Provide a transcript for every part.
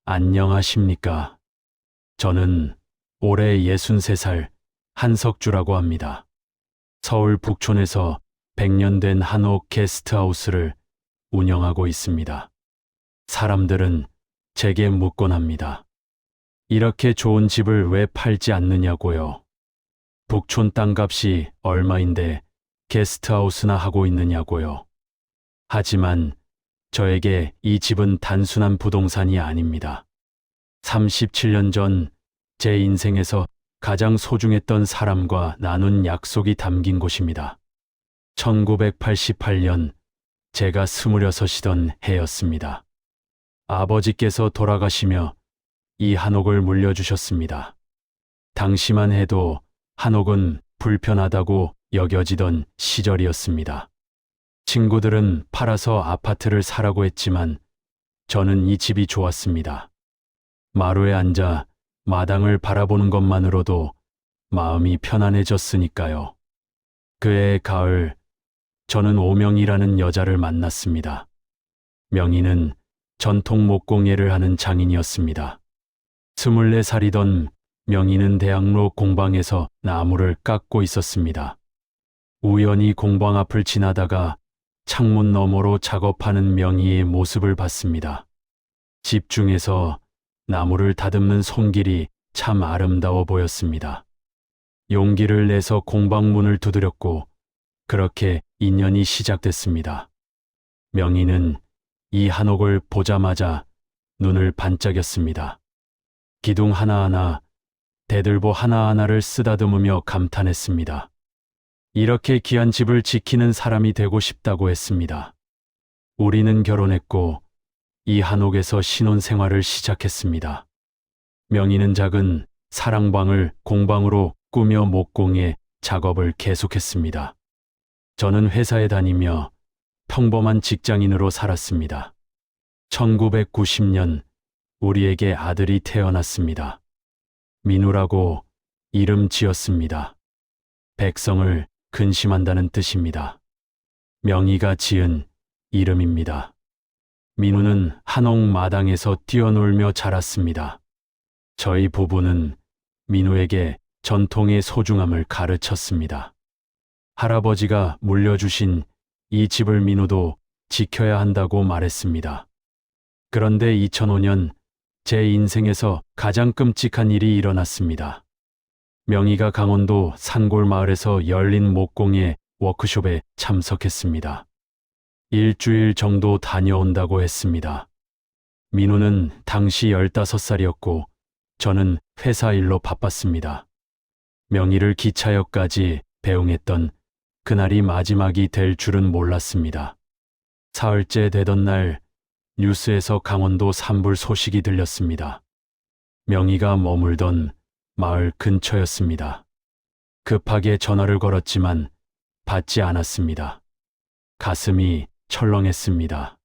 안녕하십니까. 저는 올해 63살 한석주라고 합니다. 서울 북촌에서 100년 된 한옥 게스트하우스를 운영하고 있습니다. 사람들은 제게 묻곤 합니다. 이렇게 좋은 집을 왜 팔지 않느냐고요. 북촌 땅값이 얼마인데 게스트하우스나 하고 있느냐고요. 하지만 저에게 이 집은 단순한 부동산이 아닙니다. 37년 전 제 인생에서 가장 소중했던 사람과 나눈 약속이 담긴 곳입니다. 1988년 제가 26이던 해였습니다. 아버지께서 돌아가시며 이 한옥을 물려주셨습니다. 당시만 해도 한옥은 불편하다고 여겨지던 시절이었습니다. 친구들은 팔아서 아파트를 사라고 했지만 저는 이 집이 좋았습니다. 마루에 앉아 마당을 바라보는 것만으로도 마음이 편안해졌으니까요. 그해 가을, 저는 오명이라는 여자를 만났습니다. 명희는 전통 목공예를 하는 장인이었습니다. 24살이던 명희는 대학로 공방에서 나무를 깎고 있었습니다. 우연히 공방 앞을 지나다가 창문 너머로 작업하는 명희의 모습을 봤습니다. 집중해서 나무를 다듬는 손길이 참 아름다워 보였습니다. 용기를 내서 공방 문을 두드렸고 그렇게 인연이 시작됐습니다. 명희는 이 한옥을 보자마자 눈을 반짝였습니다. 기둥 하나하나, 대들보 하나하나를 쓰다듬으며 감탄했습니다. 이렇게 귀한 집을 지키는 사람이 되고 싶다고 했습니다. 우리는 결혼했고 이 한옥에서 신혼생활을 시작했습니다. 명희는 작은 사랑방을 공방으로 꾸며 목공예 작업을 계속했습니다. 저는 회사에 다니며 평범한 직장인으로 살았습니다. 1990년 우리에게 아들이 태어났습니다. 민우라고 이름 지었습니다. 백성을 근심한다는 뜻입니다. 명희가 지은 이름입니다. 민우는 한옥 마당에서 뛰어놀며 자랐습니다. 저희 부부는 민우에게 전통의 소중함을 가르쳤습니다. 할아버지가 물려주신 이 집을 민우도 지켜야 한다고 말했습니다. 그런데 2005년 제 인생에서 가장 끔찍한 일이 일어났습니다. 명희가 강원도 산골마을에서 열린 목공예 워크숍에 참석했습니다. 일주일 정도 다녀온다고 했습니다. 민우는 당시 15살이었고 저는 회사 일로 바빴습니다. 명희를 기차역까지 배웅했던 그날이 마지막이 될 줄은 몰랐습니다. 사흘째 되던 날 뉴스에서 강원도 산불 소식이 들렸습니다. 명희가 머물던 마을 근처였습니다. 급하게 전화를 걸었지만 받지 않았습니다. 가슴이 철렁했습니다.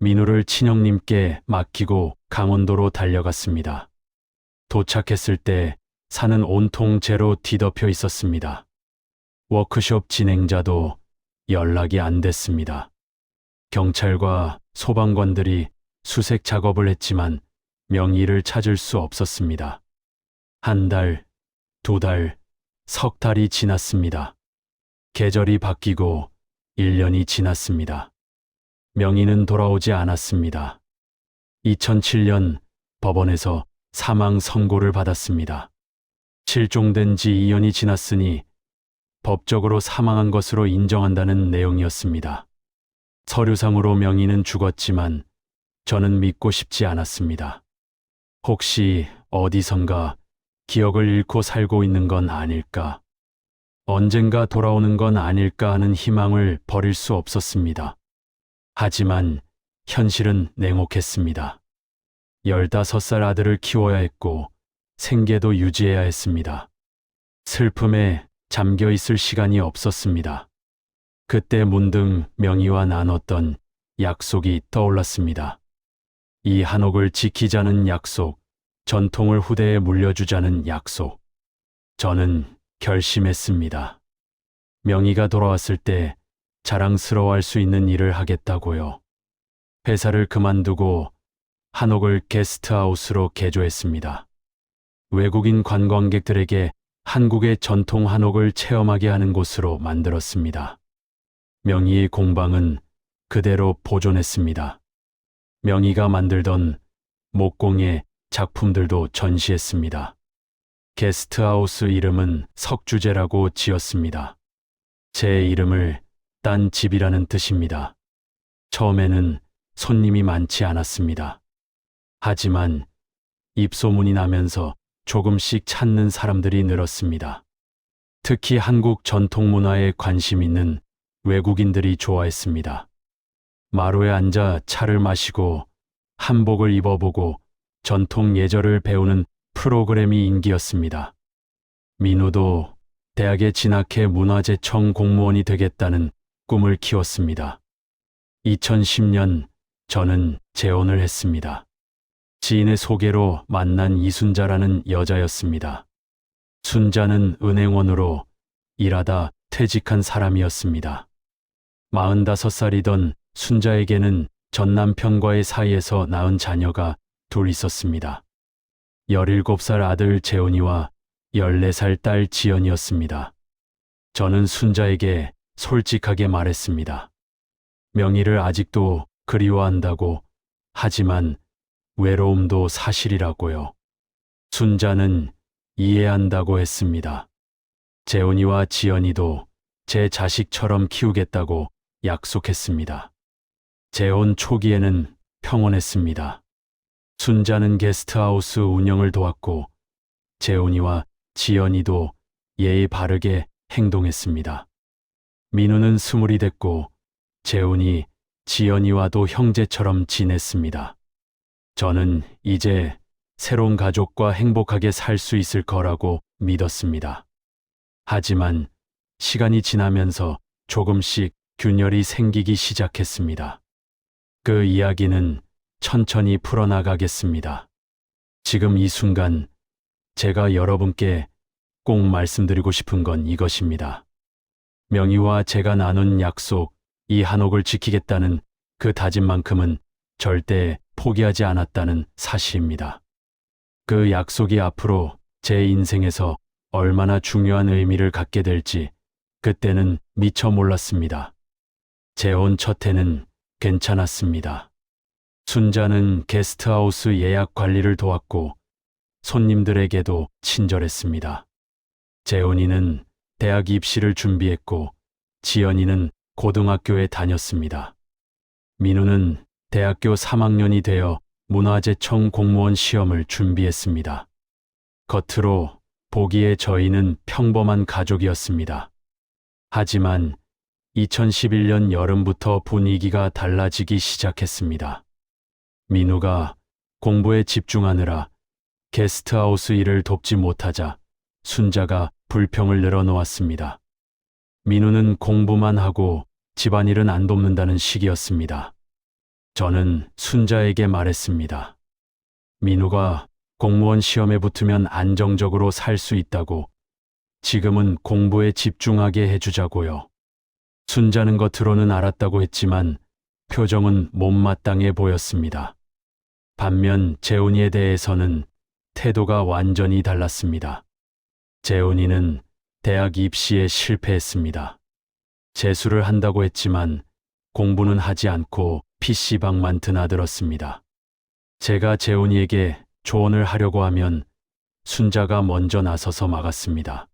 민우를 친형님께 맡기고 강원도로 달려갔습니다. 도착했을 때 산은 온통 재로 뒤덮여 있었습니다. 워크숍 진행자도 연락이 안 됐습니다. 경찰과 소방관들이 수색 작업을 했지만 명희를 찾을 수 없었습니다. 한 달, 두 달, 석 달이 지났습니다. 계절이 바뀌고 1년이 지났습니다. 명희는 돌아오지 않았습니다. 2007년 법원에서 사망 선고를 받았습니다. 실종된 지 2년이 지났으니 법적으로 사망한 것으로 인정한다는 내용이었습니다. 서류상으로 명희는 죽었지만 저는 믿고 싶지 않았습니다. 혹시 어디선가 기억을 잃고 살고 있는 건 아닐까? 언젠가 돌아오는 건 아닐까 하는 희망을 버릴 수 없었습니다. 하지만 현실은 냉혹했습니다. 15살 아들을 키워야 했고 생계도 유지해야 했습니다. 슬픔에 잠겨 있을 시간이 없었습니다. 그때 문득 명희와 나눴던 약속이 떠올랐습니다. 이 한옥을 지키자는 약속, 전통을 후대에 물려주자는 약속. 저는 결심했습니다. 명희가 돌아왔을 때 자랑스러워할 수 있는 일을 하겠다고요. 회사를 그만두고 한옥을 게스트하우스로 개조했습니다. 외국인 관광객들에게 한국의 전통 한옥을 체험하게 하는 곳으로 만들었습니다. 명희의 공방은 그대로 보존했습니다. 명희가 만들던 목공예 작품들도 전시했습니다. 게스트하우스 이름은 석주제라고 지었습니다. 제 이름을 딴 집이라는 뜻입니다. 처음에는 손님이 많지 않았습니다. 하지만 입소문이 나면서 조금씩 찾는 사람들이 늘었습니다. 특히 한국 전통 문화에 관심 있는 외국인들이 좋아했습니다. 마루에 앉아 차를 마시고 한복을 입어보고 전통 예절을 배우는 프로그램이 인기였습니다. 민우도 대학에 진학해 문화재청 공무원이 되겠다는 꿈을 키웠습니다. 2010년 저는 재혼을 했습니다. 지인의 소개로 만난 이순자라는 여자였습니다. 순자는 은행원으로 일하다 퇴직한 사람이었습니다. 45살이던 순자에게는 전 남편과의 사이에서 낳은 자녀가 둘 있었습니다. 17살 아들 재훈이와 14살 딸 지연이었습니다. 저는 순자에게 솔직하게 말했습니다. 명희를 아직도 그리워한다고, 하지만 외로움도 사실이라고요. 순자는 이해한다고 했습니다. 재훈이와 지연이도 제 자식처럼 키우겠다고 약속했습니다. 재혼 초기에는 평온했습니다. 순자는 게스트하우스 운영을 도왔고 재훈이와 지연이도 예의 바르게 행동했습니다. 민우는 스물이 됐고 재훈이 지연이와도 형제처럼 지냈습니다. 저는 이제 새로운 가족과 행복하게 살 수 있을 거라고 믿었습니다. 하지만 시간이 지나면서 조금씩 균열이 생기기 시작했습니다. 그 이야기는 천천히 풀어나가겠습니다. 지금 이 순간 제가 여러분께 꼭 말씀드리고 싶은 건 이것입니다. 명희와 제가 나눈 약속, 이 한옥을 지키겠다는 그 다짐만큼은 절대 포기하지 않았다는 사실입니다. 그 약속이 앞으로 제 인생에서 얼마나 중요한 의미를 갖게 될지 그때는 미처 몰랐습니다. 재혼 첫 해는 괜찮았습니다. 순자는 게스트하우스 예약 관리를 도왔고 손님들에게도 친절했습니다. 재훈이는 대학 입시를 준비했고 지연이는 고등학교에 다녔습니다. 민우는 대학교 3학년이 되어 문화재청 공무원 시험을 준비했습니다. 겉으로 보기에 저희는 평범한 가족이었습니다. 하지만 2011년 여름부터 분위기가 달라지기 시작했습니다. 민우가 공부에 집중하느라 게스트하우스 일을 돕지 못하자 순자가 불평을 늘어놓았습니다. 민우는 공부만 하고 집안일은 안 돕는다는 식이었습니다. 저는 순자에게 말했습니다. 민우가 공무원 시험에 붙으면 안정적으로 살 수 있다고, 지금은 공부에 집중하게 해주자고요. 순자는 겉으로는 알았다고 했지만 표정은 못마땅해 보였습니다. 반면 재훈이에 대해서는 태도가 완전히 달랐습니다. 재훈이는 대학 입시에 실패했습니다. 재수를 한다고 했지만 공부는 하지 않고 PC방만 드나들었습니다. 제가 재훈이에게 조언을 하려고 하면 순자가 먼저 나서서 막았습니다.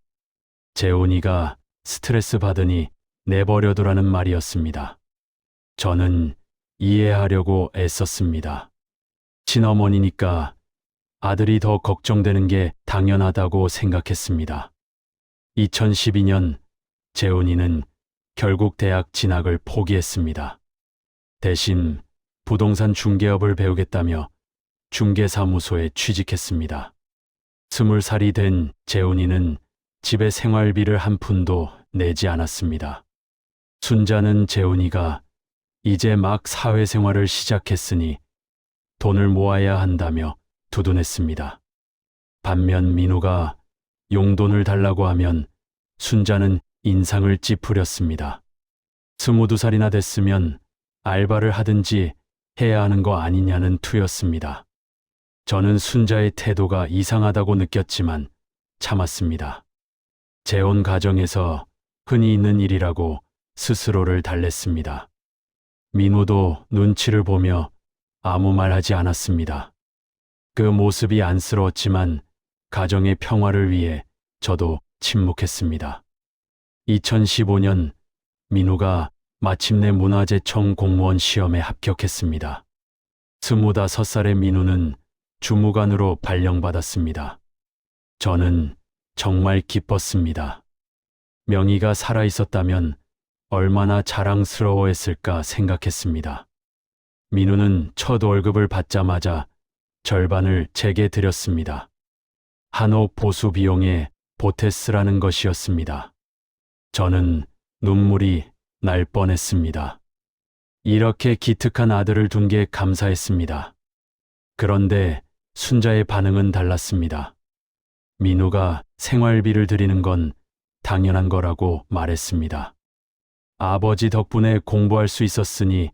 재훈이가 스트레스 받으니 내버려두라는 말이었습니다. 저는 이해하려고 애썼습니다. 친어머니니까 아들이 더 걱정되는 게 당연하다고 생각했습니다. 2012년 재훈이는 결국 대학 진학을 포기했습니다. 대신 부동산 중개업을 배우겠다며 중개사무소에 취직했습니다. 20살이 된 재훈이는 집에 생활비를 한 푼도 내지 않았습니다. 순자는 재훈이가 이제 막 사회생활을 시작했으니 돈을 모아야 한다며 두둔했습니다. 반면 민우가 용돈을 달라고 하면 순자는 인상을 찌푸렸습니다. 22살이나 됐으면 알바를 하든지 해야 하는 거 아니냐는 투였습니다. 저는 순자의 태도가 이상하다고 느꼈지만 참았습니다. 재혼 가정에서 흔히 있는 일이라고 스스로를 달랬습니다. 민호도 눈치를 보며 아무 말 하지 않았습니다. 그 모습이 안쓰러웠지만 가정의 평화를 위해 저도 침묵했습니다. 2015년 민호가 마침내 문화재청 공무원 시험에 합격했습니다. 25살의 민호는 주무관으로 발령받았습니다. 저는 정말 기뻤습니다. 명희가 살아있었다면 얼마나 자랑스러워했을까 생각했습니다. 민우는 첫 월급을 받자마자 절반을 제게 드렸습니다. 한옥 보수 비용에 보태 쓰라는 것이었습니다. 저는 눈물이 날 뻔했습니다. 이렇게 기특한 아들을 둔 게 감사했습니다. 그런데 순자의 반응은 달랐습니다. 민우가 생활비를 드리는 건 당연한 거라고 말했습니다. 아버지 덕분에 공부할 수 있었으니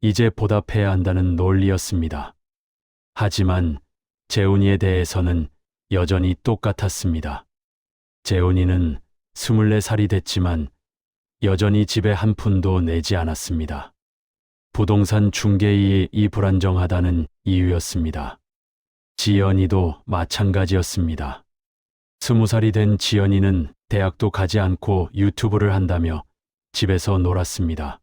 이제 보답해야 한다는 논리였습니다. 하지만 재훈이에 대해서는 여전히 똑같았습니다. 재훈이는 24살이 됐지만 여전히 집에 한 푼도 내지 않았습니다. 부동산 중개인이 불안정하다는 이유였습니다. 지연이도 마찬가지였습니다. 20살이 된 지연이는 대학도 가지 않고 유튜브를 한다며 집에서 놀았습니다.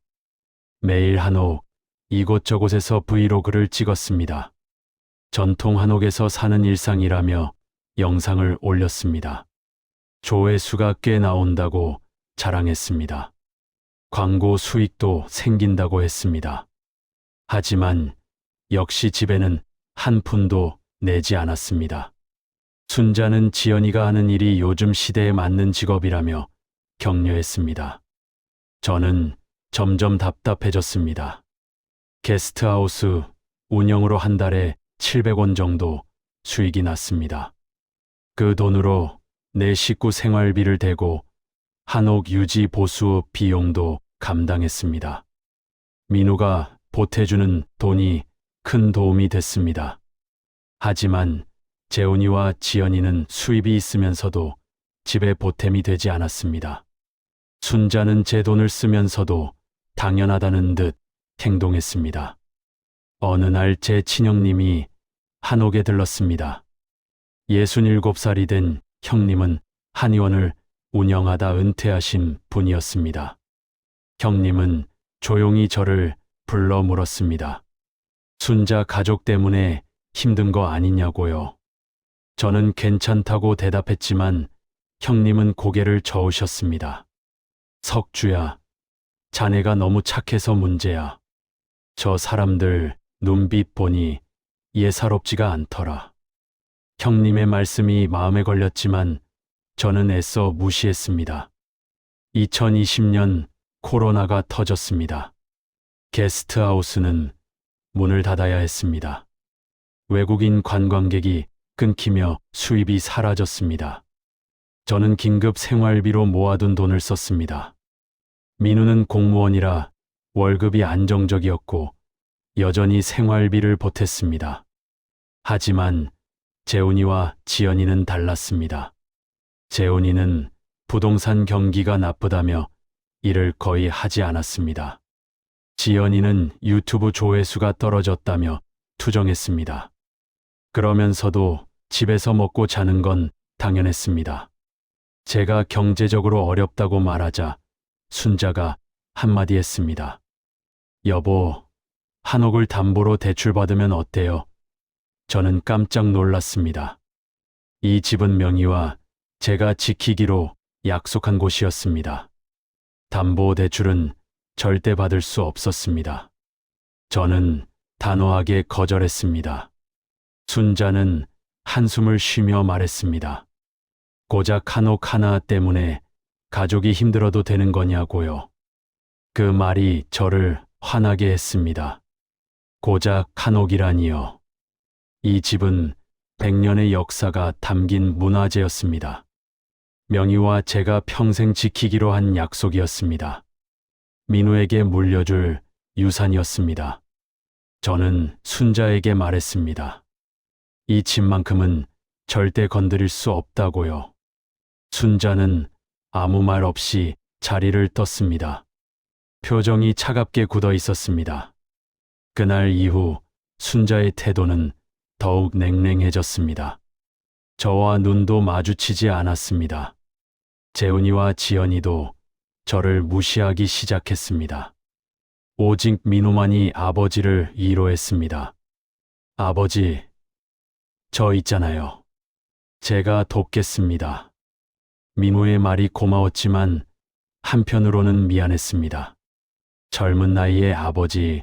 매일 한옥, 이곳저곳에서 브이로그를 찍었습니다. 전통 한옥에서 사는 일상이라며 영상을 올렸습니다. 조회수가 꽤 나온다고 자랑했습니다. 광고 수익도 생긴다고 했습니다. 하지만 역시 집에는 한 푼도 내지 않았습니다. 순자는 지연이가 하는 일이 요즘 시대에 맞는 직업이라며 격려했습니다. 저는 점점 답답해졌습니다. 게스트하우스 운영으로 한 달에 700원 정도 수익이 났습니다. 그 돈으로 내 식구 생활비를 대고 한옥 유지 보수 비용도 감당했습니다. 민우가 보태주는 돈이 큰 도움이 됐습니다. 하지만 재훈이와 지연이는 수입이 있으면서도 집에 보탬이 되지 않았습니다. 순자는 제 돈을 쓰면서도 당연하다는 듯 행동했습니다. 어느 날 제 친형님이 한옥에 들렀습니다. 67살이 된 형님은 한의원을 운영하다 은퇴하신 분이었습니다. 형님은 조용히 저를 불러 물었습니다. 순자 가족 때문에 힘든 거 아니냐고요. 저는 괜찮다고 대답했지만 형님은 고개를 저으셨습니다. 석주야, 자네가 너무 착해서 문제야. 저 사람들 눈빛 보니 예사롭지가 않더라. 형님의 말씀이 마음에 걸렸지만 저는 애써 무시했습니다. 2020년 코로나가 터졌습니다. 게스트하우스는 문을 닫아야 했습니다. 외국인 관광객이 끊기며 수입이 사라졌습니다. 저는 긴급 생활비로 모아둔 돈을 썼습니다. 민우는 공무원이라 월급이 안정적이었고 여전히 생활비를 보탰습니다. 하지만 재훈이와 지연이는 달랐습니다. 재훈이는 부동산 경기가 나쁘다며 일을 거의 하지 않았습니다. 지연이는 유튜브 조회수가 떨어졌다며 투정했습니다. 그러면서도 집에서 먹고 자는 건 당연했습니다. 제가 경제적으로 어렵다고 말하자 순자가 한마디 했습니다. 여보, 한옥을 담보로 대출받으면 어때요? 저는 깜짝 놀랐습니다. 이 집은 명의와 제가 지키기로 약속한 곳이었습니다. 담보대출은 절대 받을 수 없었습니다. 저는 단호하게 거절했습니다. 순자는 한숨을 쉬며 말했습니다. 고작 한옥 하나 때문에 가족이 힘들어도 되는 거냐고요. 그 말이 저를 화나게 했습니다. 고작 한옥이라니요. 이 집은 100년의 역사가 담긴 문화재였습니다. 명희와 제가 평생 지키기로 한 약속이었습니다. 민우에게 물려줄 유산이었습니다. 저는 순자에게 말했습니다. 이 집만큼은 절대 건드릴 수 없다고요. 순자는 아무 말 없이 자리를 떴습니다. 표정이 차갑게 굳어 있었습니다. 그날 이후 순자의 태도는 더욱 냉랭해졌습니다. 저와 눈도 마주치지 않았습니다. 재훈이와 지연이도 저를 무시하기 시작했습니다. 오직 민호만이 아버지를 위로했습니다. 아버지, 저 있잖아요. 제가 돕겠습니다. 민호의 말이 고마웠지만 한편으로는 미안했습니다. 젊은 나이에 아버지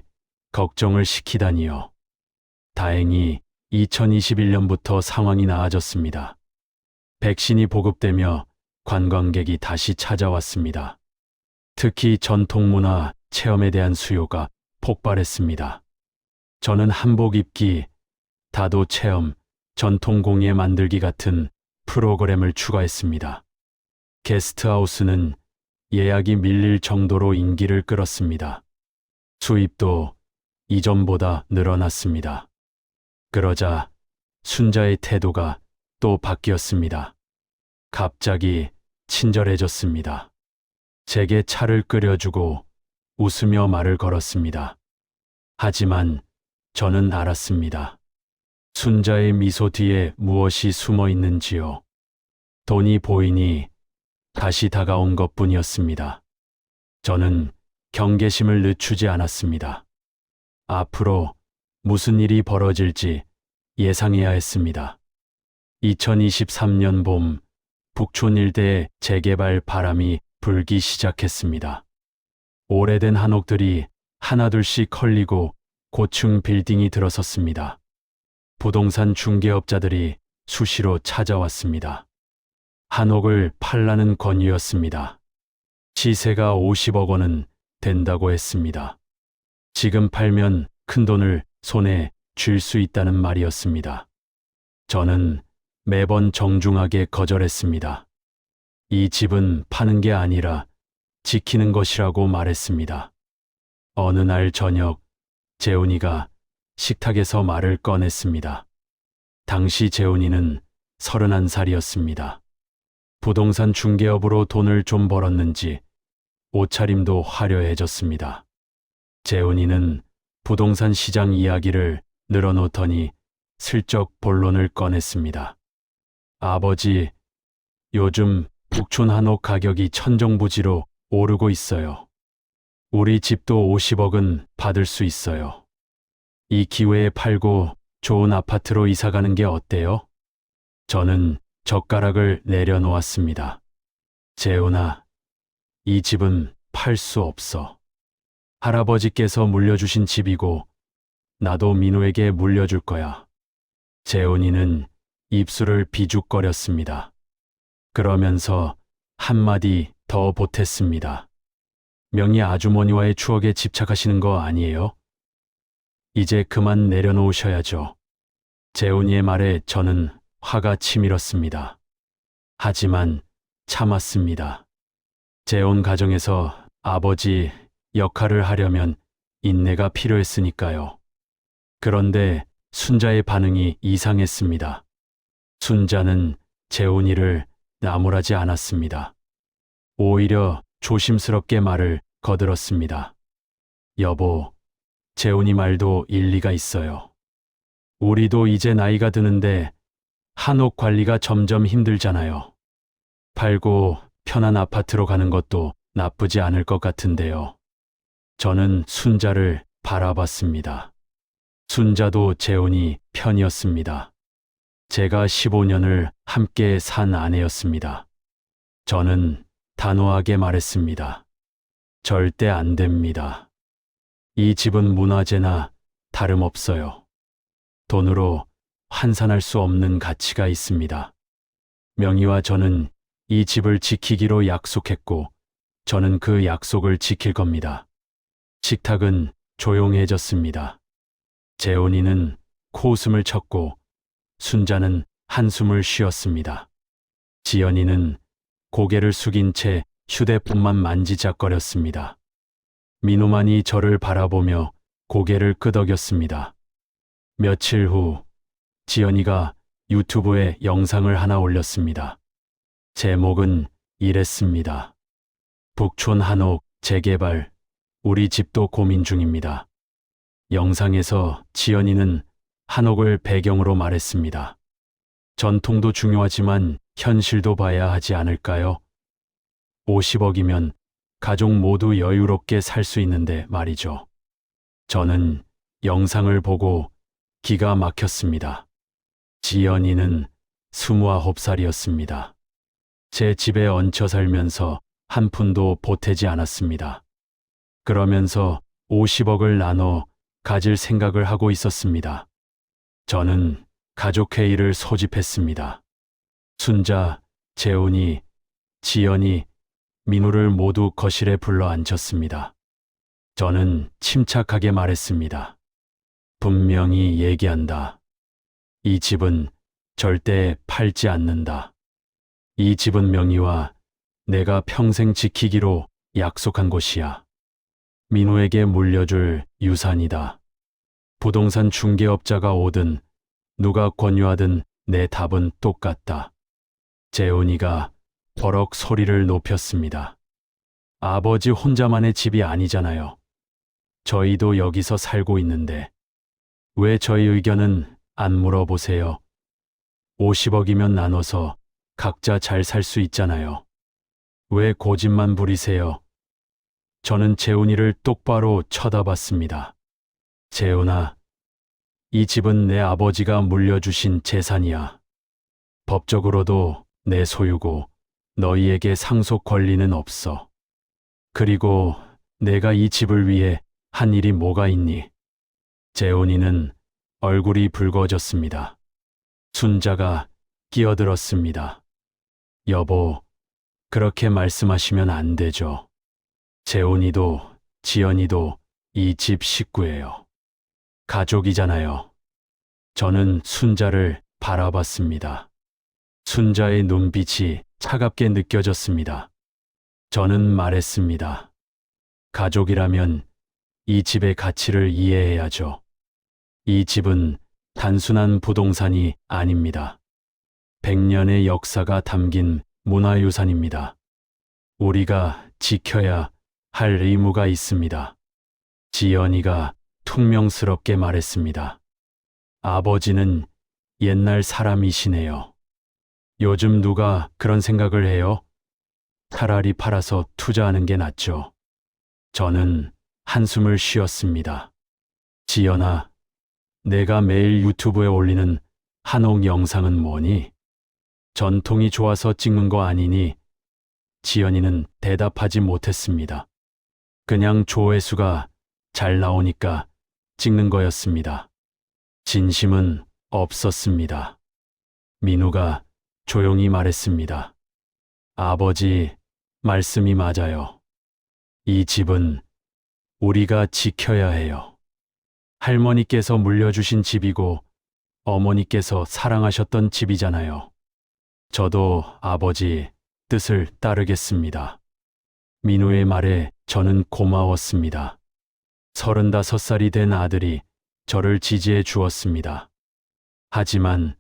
걱정을 시키다니요. 다행히 2021년부터 상황이 나아졌습니다. 백신이 보급되며 관광객이 다시 찾아왔습니다. 특히 전통문화 체험에 대한 수요가 폭발했습니다. 저는 한복 입기, 다도 체험, 전통공예 만들기 같은 프로그램을 추가했습니다. 게스트하우스는 예약이 밀릴 정도로 인기를 끌었습니다. 수입도 이전보다 늘어났습니다. 그러자 순자의 태도가 또 바뀌었습니다. 갑자기 친절해졌습니다. 제게 차를 끓여주고 웃으며 말을 걸었습니다. 하지만 저는 알았습니다. 순자의 미소 뒤에 무엇이 숨어 있는지요. 돈이 보이니 다시 다가온 것뿐이었습니다. 저는 경계심을 늦추지 않았습니다. 앞으로 무슨 일이 벌어질지 예상해야 했습니다. 2023년 봄, 북촌 일대에 재개발 바람이 불기 시작했습니다. 오래된 한옥들이 하나둘씩 컬리고 고층 빌딩이 들어섰습니다. 부동산 중개업자들이 수시로 찾아왔습니다. 한옥을 팔라는 권유였습니다. 시세가 50억 원은 된다고 했습니다. 지금 팔면 큰돈을 손에 쥘 수 있다는 말이었습니다. 저는 매번 정중하게 거절했습니다. 이 집은 파는 게 아니라 지키는 것이라고 말했습니다. 어느 날 저녁, 재훈이가 식탁에서 말을 꺼냈습니다. 당시 재훈이는 31살이었습니다. 부동산 중개업으로 돈을 좀 벌었는지 옷차림도 화려해졌습니다. 재훈이는 부동산 시장 이야기를 늘어놓더니 슬쩍 본론을 꺼냈습니다. 아버지, 요즘 북촌 한옥 가격이 천정부지로 오르고 있어요. 우리 집도 50억은 받을 수 있어요. 이 기회에 팔고 좋은 아파트로 이사가는 게 어때요? 저는 젓가락을 내려놓았습니다. 재훈아, 이 집은 팔 수 없어. 할아버지께서 물려주신 집이고 나도 민호에게 물려줄 거야. 재훈이는 입술을 비죽거렸습니다. 그러면서 한마디 더 보탰습니다. 명희 아주머니와의 추억에 집착하시는 거 아니에요? 이제 그만 내려놓으셔야죠. 재훈이의 말에 저는 화가 치밀었습니다. 하지만 참았습니다. 재혼 가정에서 아버지 역할을 하려면 인내가 필요했으니까요. 그런데 순자의 반응이 이상했습니다. 순자는 재훈이를 나무라지 않았습니다. 오히려 조심스럽게 말을 거들었습니다. 여보, 재훈이 말도 일리가 있어요. 우리도 이제 나이가 드는데 한옥 관리가 점점 힘들잖아요. 팔고 편한 아파트로 가는 것도 나쁘지 않을 것 같은데요. 저는 순자를 바라봤습니다. 순자도 재훈이 편이었습니다. 제가 15년을 함께 산 아내였습니다. 저는 단호하게 말했습니다. 절대 안 됩니다. 이 집은 문화재나 다름없어요. 돈으로 환산할 수 없는 가치가 있습니다. 명희와 저는 이 집을 지키기로 약속했고, 저는 그 약속을 지킬 겁니다. 식탁은 조용해졌습니다. 재훈이는 코웃음을 쳤고, 순자는 한숨을 쉬었습니다. 지연이는 고개를 숙인 채 휴대폰만 만지작거렸습니다. 민호만이 저를 바라보며 고개를 끄덕였습니다. 며칠 후 지연이가 유튜브에 영상을 하나 올렸습니다. 제목은 이랬습니다. 북촌 한옥 재개발, 우리 집도 고민 중입니다. 영상에서 지연이는 한옥을 배경으로 말했습니다. 전통도 중요하지만 현실도 봐야 하지 않을까요? 50억이면 가족 모두 여유롭게 살 수 있는데 말이죠. 저는 영상을 보고 기가 막혔습니다. 지연이는 29살이었습니다. 제 집에 얹혀 살면서 한 푼도 보태지 않았습니다. 그러면서 50억을 나눠 가질 생각을 하고 있었습니다. 저는 가족회의를 소집했습니다. 순자, 재훈이, 지연이, 민우를 모두 거실에 불러 앉혔습니다. 저는 침착하게 말했습니다. 분명히 얘기한다. 이 집은 절대 팔지 않는다. 이 집은 명의와 내가 평생 지키기로 약속한 곳이야. 민우에게 물려줄 유산이다. 부동산 중개업자가 오든 누가 권유하든 내 답은 똑같다. 재훈이가 버럭 소리를 높였습니다. 아버지 혼자만의 집이 아니잖아요. 저희도 여기서 살고 있는데 왜 저희 의견은 안 물어보세요? 50억이면 나눠서 각자 잘 살 수 있잖아요. 왜 고집만 부리세요? 저는 재훈이를 똑바로 쳐다봤습니다. 재훈아, 이 집은 내 아버지가 물려주신 재산이야. 법적으로도 내 소유고 너희에게 상속 권리는 없어. 그리고 내가 이 집을 위해 한 일이 뭐가 있니? 재훈이는 얼굴이 붉어졌습니다. 순자가 끼어들었습니다. 여보, 그렇게 말씀하시면 안 되죠. 재훈이도 지연이도 이 집 식구예요. 가족이잖아요. 저는 순자를 바라봤습니다. 순자의 눈빛이 차갑게 느껴졌습니다. 저는 말했습니다. 가족이라면 이 집의 가치를 이해해야죠. 이 집은 단순한 부동산이 아닙니다. 100년의 역사가 담긴 문화유산입니다. 우리가 지켜야 할 의무가 있습니다. 지연이가 퉁명스럽게 말했습니다. 아버지는 옛날 사람이시네요. 요즘 누가 그런 생각을 해요? 차라리 팔아서 투자하는 게 낫죠. 저는 한숨을 쉬었습니다. 지연아, 내가 매일 유튜브에 올리는 한옥 영상은 뭐니? 전통이 좋아서 찍는 거 아니니? 지연이는 대답하지 못했습니다. 그냥 조회수가 잘 나오니까 찍는 거였습니다. 진심은 없었습니다. 민우가 조용히 말했습니다. 아버지, 말씀이 맞아요. 이 집은 우리가 지켜야 해요. 할머니께서 물려주신 집이고 어머니께서 사랑하셨던 집이잖아요. 저도 아버지 뜻을 따르겠습니다. 민우의 말에 저는 고마웠습니다. 35살이 된 아들이 저를 지지해 주었습니다. 하지만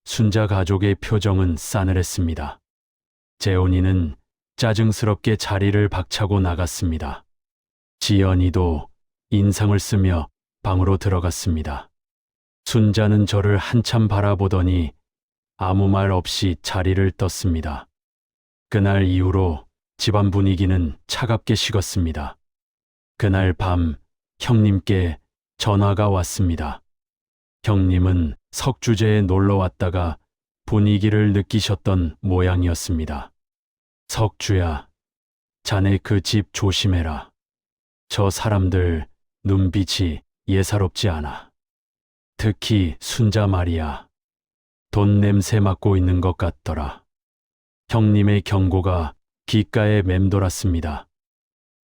순자 가족의 표정은 싸늘했습니다. 재훈이는 짜증스럽게 자리를 박차고 나갔습니다. 지연이도 인상을 쓰며 방으로 들어갔습니다. 순자는 저를 한참 바라보더니 아무 말 없이 자리를 떴습니다. 그날 이후로 집안 분위기는 차갑게 식었습니다. 그날 밤 형님께 전화가 왔습니다. 형님은 석주제에 놀러 왔다가 분위기를 느끼셨던 모양이었습니다. 석주야, 자네 그 집 조심해라. 저 사람들 눈빛이 예사롭지 않아. 특히 순자 말이야. 돈 냄새 맡고 있는 것 같더라. 형님의 경고가 귓가에 맴돌았습니다.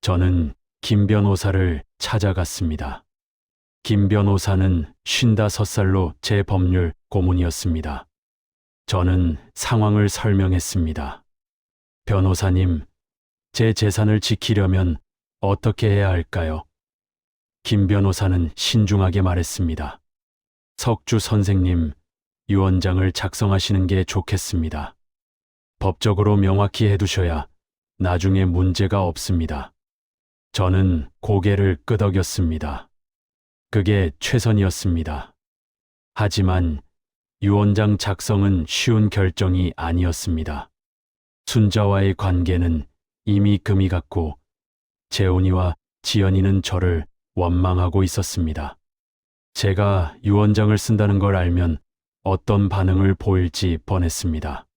저는 김 변호사를 찾아갔습니다. 김 변호사는 55살로 제 법률 고문이었습니다. 저는 상황을 설명했습니다. 변호사님, 제 재산을 지키려면 어떻게 해야 할까요? 김 변호사는 신중하게 말했습니다. 석주 선생님, 유언장을 작성하시는 게 좋겠습니다. 법적으로 명확히 해두셔야 나중에 문제가 없습니다. 저는 고개를 끄덕였습니다. 그게 최선이었습니다. 하지만 유언장 작성은 쉬운 결정이 아니었습니다. 순자와의 관계는 이미 금이 갔고 재훈이와 지연이는 저를 원망하고 있었습니다. 제가 유언장을 쓴다는 걸 알면 어떤 반응을 보일지 뻔했습니다.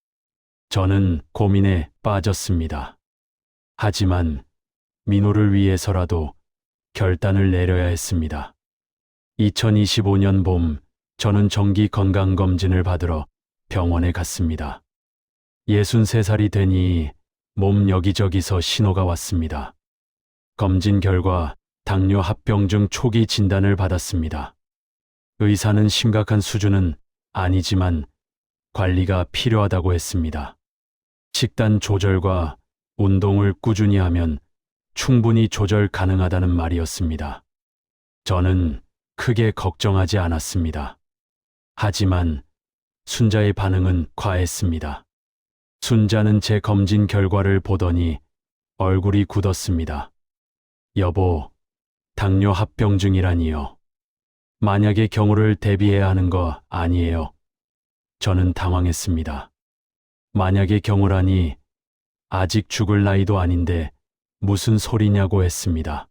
저는 고민에 빠졌습니다. 하지만 민호를 위해서라도 결단을 내려야 했습니다. 2025년 봄, 저는 정기 건강검진을 받으러 병원에 갔습니다. 63살이 되니 몸 여기저기서 신호가 왔습니다. 검진 결과 당뇨 합병증 초기 진단을 받았습니다. 의사는 심각한 수준은 아니지만 관리가 필요하다고 했습니다. 식단 조절과 운동을 꾸준히 하면 충분히 조절 가능하다는 말이었습니다. 저는 크게 걱정하지 않았습니다. 하지만 순자의 반응은 과했습니다. 순자는 제 검진 결과를 보더니 얼굴이 굳었습니다. 여보, 당뇨 합병증이라니요. 만약의 경우를 대비해야 하는 거 아니에요. 저는 당황했습니다. 만약의 경우라니 아직 죽을 나이도 아닌데 무슨 소리냐고 했습니다.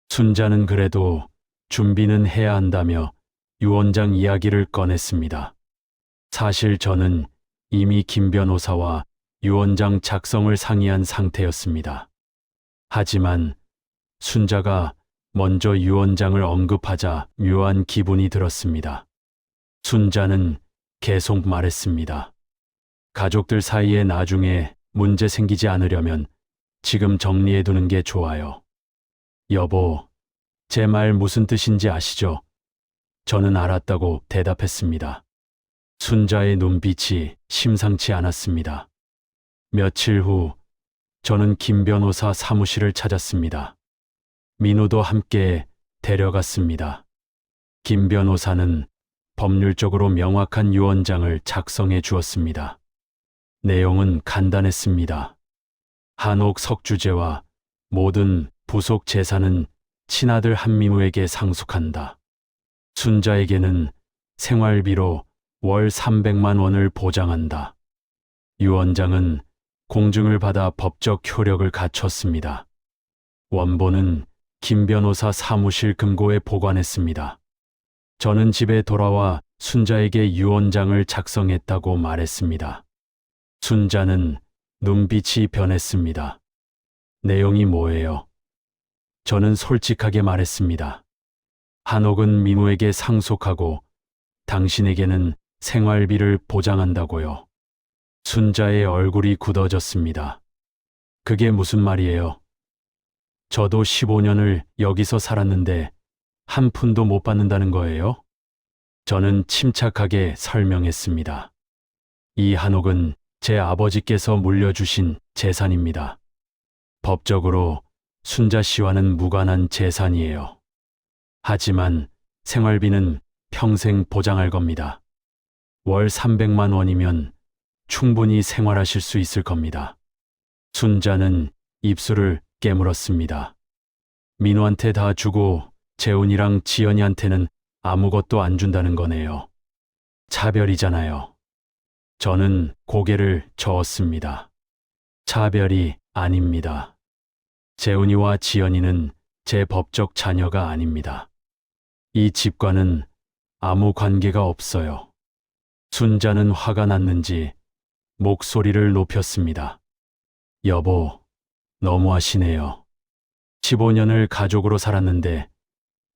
순자는 그래도 준비는 해야 한다며 유언장 이야기를 꺼냈습니다. 사실 저는 이미 김 변호사와 유언장 작성을 상의한 상태였습니다. 하지만 순자가 먼저 유언장을 언급하자 묘한 기분이 들었습니다. 순자는 계속 말했습니다. 가족들 사이에 나중에 문제 생기지 않으려면 지금 정리해두는 게 좋아요. 여보, 제 말 무슨 뜻인지 아시죠? 저는 알았다고 대답했습니다. 순자의 눈빛이 심상치 않았습니다. 며칠 후 저는 김 변호사 사무실을 찾았습니다. 민호도 함께 데려갔습니다. 김 변호사는 법률적으로 명확한 유언장을 작성해 주었습니다. 내용은 간단했습니다. 한옥 석주제와 모든 부속 재산은 친아들 한민우에게 상속한다. 순자에게는 생활비로 월 300만 원을 보장한다. 유언장은 공증을 받아 법적 효력을 갖췄습니다. 원본은 김 변호사 사무실 금고에 보관했습니다. 저는 집에 돌아와 순자에게 유언장을 작성했다고 말했습니다. 순자는 눈빛이 변했습니다. 내용이 뭐예요? 저는 솔직하게 말했습니다. 한옥은 민우에게 상속하고 당신에게는 생활비를 보장한다고요. 순자의 얼굴이 굳어졌습니다. 그게 무슨 말이에요? 저도 15년을 여기서 살았는데 한 푼도 못 받는다는 거예요? 저는 침착하게 설명했습니다. 이 한옥은 제 아버지께서 물려주신 재산입니다. 법적으로 순자 씨와는 무관한 재산이에요. 하지만 생활비는 평생 보장할 겁니다. 월 300만 원이면 충분히 생활하실 수 있을 겁니다. 순자는 입술을 깨물었습니다. 민호한테 다 주고 재훈이랑 지연이한테는 아무것도 안 준다는 거네요. 차별이잖아요. 저는 고개를 저었습니다. 차별이 아닙니다. 재훈이와 지연이는 제 법적 자녀가 아닙니다. 이 집과는 아무 관계가 없어요. 순자는 화가 났는지 목소리를 높였습니다. 여보, 너무하시네요. 15년을 가족으로 살았는데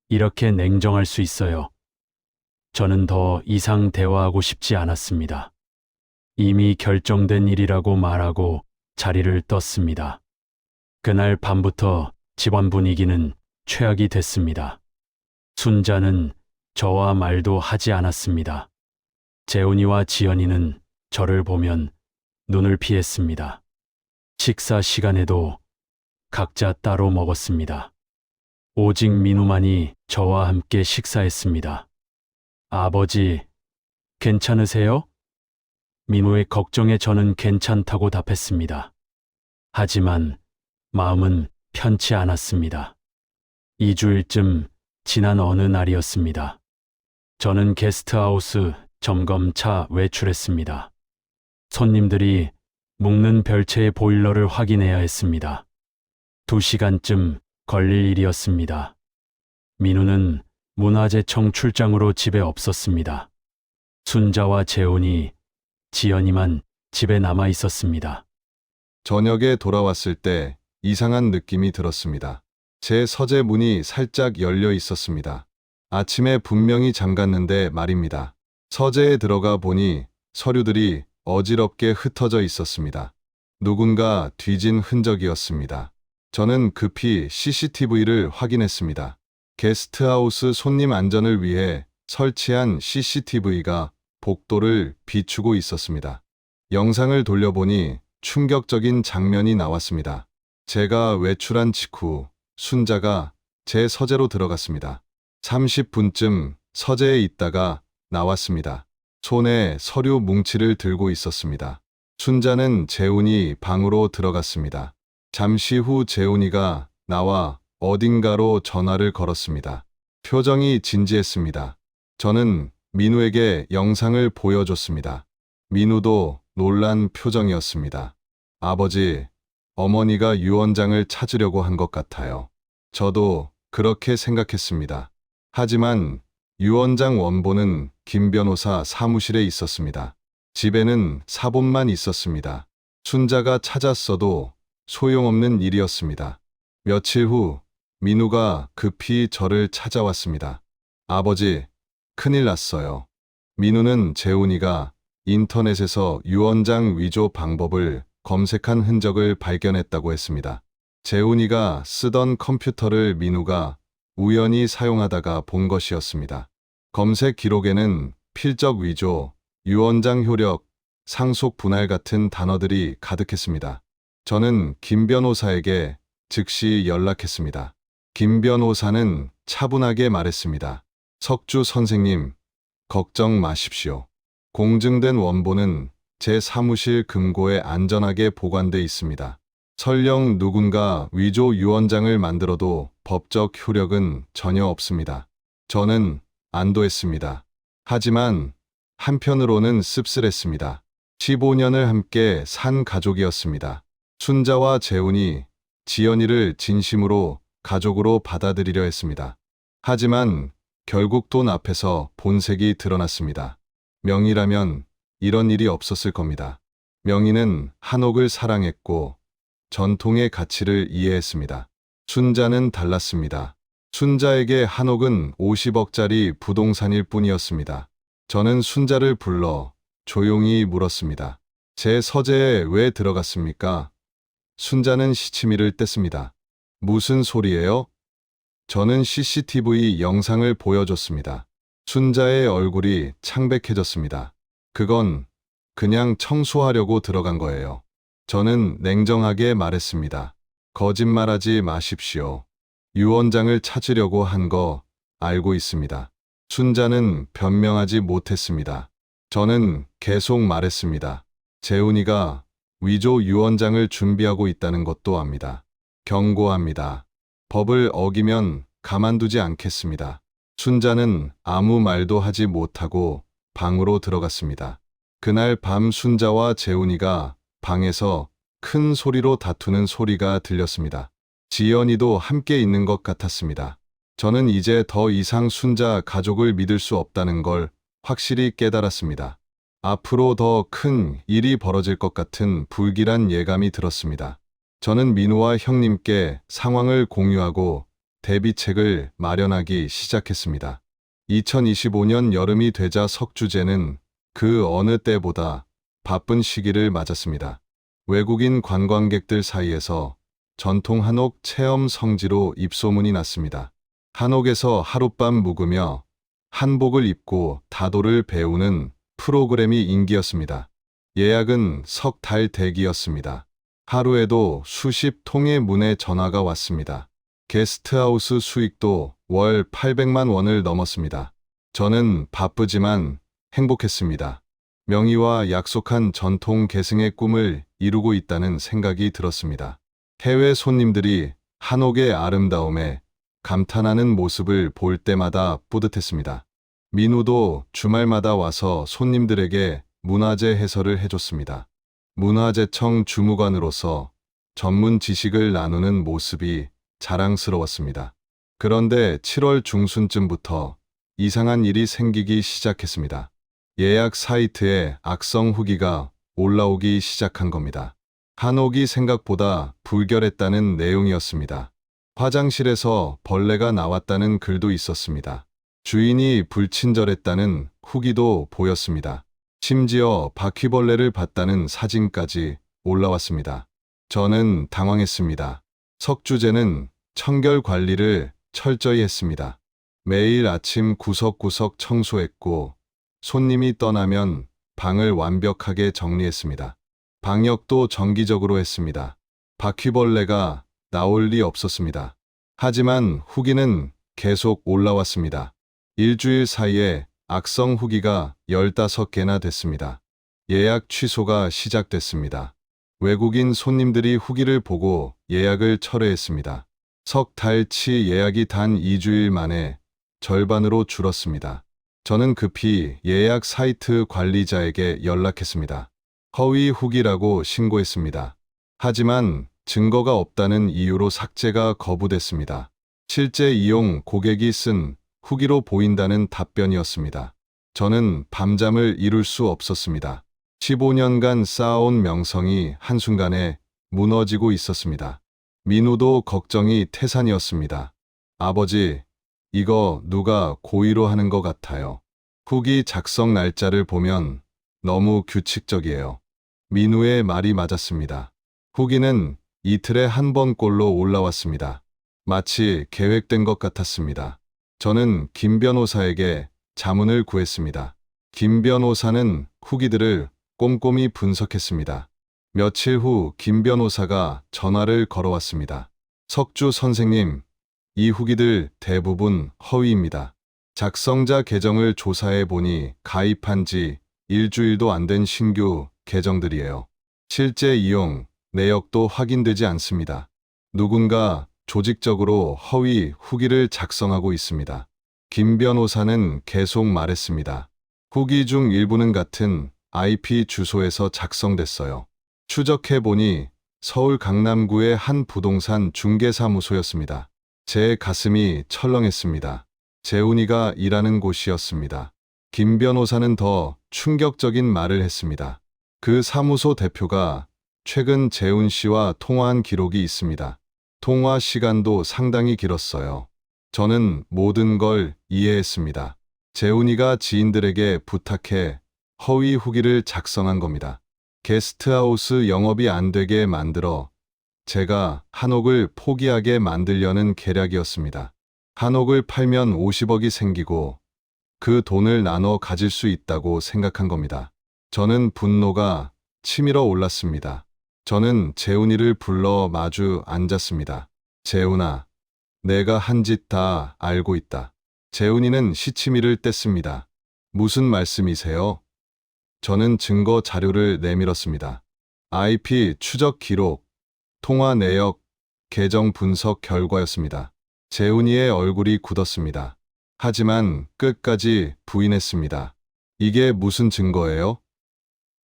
이렇게 냉정할 수 있어요. 저는 더 이상 대화하고 싶지 않았습니다. 이미 결정된 일이라고 말하고 자리를 떴습니다. 그날 밤부터 집안 분위기는 최악이 됐습니다. 순자는 저와 말도 하지 않았습니다. 재훈이와 지연이는 저를 보면 눈을 피했습니다. 식사 시간에도 각자 따로 먹었습니다. 오직 민우만이 저와 함께 식사했습니다. 아버지, 괜찮으세요? 민우의 걱정에 저는 괜찮다고 답했습니다. 하지만 마음은 편치 않았습니다. 2주일쯤 지난 어느 날이었습니다. 저는 게스트하우스 점검차 외출했습니다. 손님들이 묵는 별채의 보일러를 확인해야 했습니다. 2시간쯤 걸릴 일이었습니다. 민우는 문화재청 출장으로 집에 없었습니다. 순자와 재훈이, 지연이만 집에 남아 있었습니다. 저녁에 돌아왔을 때 이상한 느낌이 들었습니다. 제 서재 문이 살짝 열려 있었습니다. 아침에 분명히 잠갔는데 말입니다. 서재에 들어가 보니 서류들이 어지럽게 흩어져 있었습니다. 누군가 뒤진 흔적이었습니다. 저는 급히 CCTV를 확인했습니다. 게스트하우스 손님 안전을 위해 설치한 CCTV가 복도를 비추고 있었습니다. 영상을 돌려보니 충격적인 장면이 나왔습니다. 제가 외출한 직후 순자가 제 서재로 들어갔습니다. 30분쯤 서재에 있다가 나왔습니다. 손에 서류 뭉치를 들고 있었습니다. 순자는 재훈이 방으로 들어갔습니다. 잠시 후 재훈이가 나와 어딘가로 전화를 걸었습니다. 표정이 진지했습니다. 저는 민우에게 영상을 보여줬습니다. 민우도 놀란 표정이었습니다. 아버지, 어머니가 유원장을 찾으려고 한 것 같아요. 저도 그렇게 생각했습니다. 하지만 유원장 원본은 김 변호사 사무실에 있었습니다. 집에는 사본만 있었습니다. 순자가 찾았어도 소용없는 일이었습니다. 며칠 후 민우가 급히 저를 찾아왔습니다. 아버지, 큰일 났어요. 민우는 재훈이가 인터넷에서 유언장 위조 방법을 검색한 흔적을 발견했다고 했습니다. 재훈이가 쓰던 컴퓨터를 민우가 우연히 사용하다가 본 것이었습니다. 검색 기록에는 필적 위조, 유언장 효력, 상속 분할 같은 단어들이 가득했습니다. 저는 김 변호사에게 즉시 연락했습니다. 김 변호사는 차분하게 말했습니다. 석주 선생님, 걱정 마십시오. 공증된 원본은 제 사무실 금고에 안전하게 보관돼 있습니다. 설령 누군가 위조 유언장을 만들어도 법적 효력은 전혀 없습니다. 저는 안도했습니다. 하지만 한편으로는 씁쓸했습니다. 15년을 함께 산 가족이었습니다. 순자와 재훈이 지연이를 진심으로 가족으로 받아들이려 했습니다. 하지만 결국 돈 앞에서 본색이 드러났습니다. 명의라면 이런 일이 없었을 겁니다. 명의는 한옥을 사랑했고 전통의 가치를 이해했습니다. 순자는 달랐습니다. 순자에게 한옥은 50억짜리 부동산일 뿐이었습니다. 저는 순자를 불러 조용히 물었습니다. 제 서재에 왜 들어갔습니까? 순자는 시치미를 뗐습니다. 무슨 소리예요? 저는 CCTV 영상을 보여줬습니다. 순자의 얼굴이 창백해졌습니다. 그건 그냥 청소하려고 들어간 거예요. 저는 냉정하게 말했습니다. 거짓말하지 마십시오. 유언장을 찾으려고 한 거 알고 있습니다. 순자는 변명하지 못했습니다. 저는 계속 말했습니다. 재훈이가 위조 유언장을 준비하고 있다는 것도 압니다. 경고합니다. 법을 어기면 가만두지 않겠습니다. 순자는 아무 말도 하지 못하고 방으로 들어갔습니다. 그날 밤 순자와 재훈이가 방에서 큰 소리로 다투는 소리가 들렸습니다. 지연이도 함께 있는 것 같았습니다. 저는 이제 더 이상 순자 가족을 믿을 수 없다는 걸 확실히 깨달았습니다. 앞으로 더 큰 일이 벌어질 것 같은 불길한 예감이 들었습니다. 저는 민우와 형님께 상황을 공유하고 대비책을 마련하기 시작했습니다. 2025년 여름이 되자 석주제는 그 어느 때보다 바쁜 시기를 맞았습니다. 외국인 관광객들 사이에서 전통 한옥 체험 성지로 입소문이 났습니다. 한옥에서 하룻밤 묵으며 한복을 입고 다도를 배우는 프로그램이 인기였습니다. 예약은 석 달 대기였습니다. 하루에도 수십 통의 문의 전화가 왔습니다. 게스트하우스 수익도 월 800만 원을 넘었습니다. 저는 바쁘지만 행복했습니다. 명의와 약속한 전통 계승의 꿈을 이루고 있다는 생각이 들었습니다. 해외 손님들이 한옥의 아름다움에 감탄하는 모습을 볼 때마다 뿌듯했습니다. 민우도 주말마다 와서 손님들에게 문화재 해설을 해줬습니다. 문화재청 주무관으로서 전문 지식을 나누는 모습이 자랑스러웠습니다. 그런데 7월 중순쯤부터 이상한 일이 생기기 시작했습니다. 예약 사이트에 악성 후기가 올라오기 시작한 겁니다. 한옥이 생각보다 불결했다는 내용이었습니다. 화장실에서 벌레가 나왔다는 글도 있었습니다. 주인이 불친절했다는 후기도 보였습니다. 심지어 바퀴벌레를 봤다는 사진까지 올라왔습니다. 저는 당황했습니다. 석주재는 청결 관리를 철저히 했습니다. 매일 아침 구석구석 청소했고 손님이 떠나면 방을 완벽하게 정리했습니다. 방역도 정기적으로 했습니다. 바퀴벌레가 나올 리 없었습니다. 하지만 후기는 계속 올라왔습니다. 일주일 사이에 악성 후기가 15개나 됐습니다. 예약 취소가 시작됐습니다. 외국인 손님들이 후기를 보고 예약을 철회했습니다. 석 달치 예약이 단 2주일 만에 절반으로 줄었습니다. 저는 급히 예약 사이트 관리자에게 연락했습니다. 허위 후기라고 신고했습니다. 하지만 증거가 없다는 이유로 삭제가 거부됐습니다. 실제 이용 고객이 쓴 후기로 보인다는 답변이었습니다. 저는 밤잠을 이룰 수 없었습니다. 15년간 쌓아온 명성이 한순간에 무너지고 있었습니다. 민우도 걱정이 태산이었습니다. 아버지, 이거 누가 고의로 하는 것 같아요. 후기 작성 날짜를 보면 너무 규칙적이에요. 민우의 말이 맞았습니다. 후기는 이틀에 한 번꼴로 올라왔습니다. 마치 계획된 것 같았습니다. 저는 김 변호사에게 자문을 구했습니다. 김 변호사는 후기들을 꼼꼼히 분석했습니다. 며칠 후 김 변호사가 전화를 걸어왔습니다. 석주 선생님, 이 후기들 대부분 허위입니다. 작성자 계정을 조사해 보니 가입한 지 일주일도 안 된 신규 계정들이에요. 실제 이용 내역도 확인되지 않습니다. 누군가 조직적으로 허위 후기를 작성하고 있습니다. 김 변호사는 계속 말했습니다. 후기 중 일부는 같은 IP 주소에서 작성됐어요. 추적해 보니 서울 강남구의 한 부동산 중개사무소였습니다. 제 가슴이 철렁했습니다. 재훈이가 일하는 곳이었습니다. 김 변호사는 더 충격적인 말을 했습니다. 그 사무소 대표가 최근 재훈 씨와 통화한 기록이 있습니다. 통화 시간도 상당히 길었어요. 저는 모든 걸 이해했습니다. 재훈이가 지인들에게 부탁해 허위 후기를 작성한 겁니다. 게스트하우스 영업이 안 되게 만들어 제가 한옥을 포기하게 만들려는 계략이었습니다. 한옥을 팔면 50억이 생기고 그 돈을 나눠 가질 수 있다고 생각한 겁니다. 저는 분노가 치밀어 올랐습니다. 저는 재훈이를 불러 마주 앉았습니다. 재훈아, 내가 한 짓 다 알고 있다. 재훈이는 시치미를 뗐습니다. 무슨 말씀이세요? 저는 증거 자료를 내밀었습니다. IP 추적 기록, 통화 내역, 계정 분석 결과였습니다. 재훈이의 얼굴이 굳었습니다. 하지만 끝까지 부인했습니다. 이게 무슨 증거예요?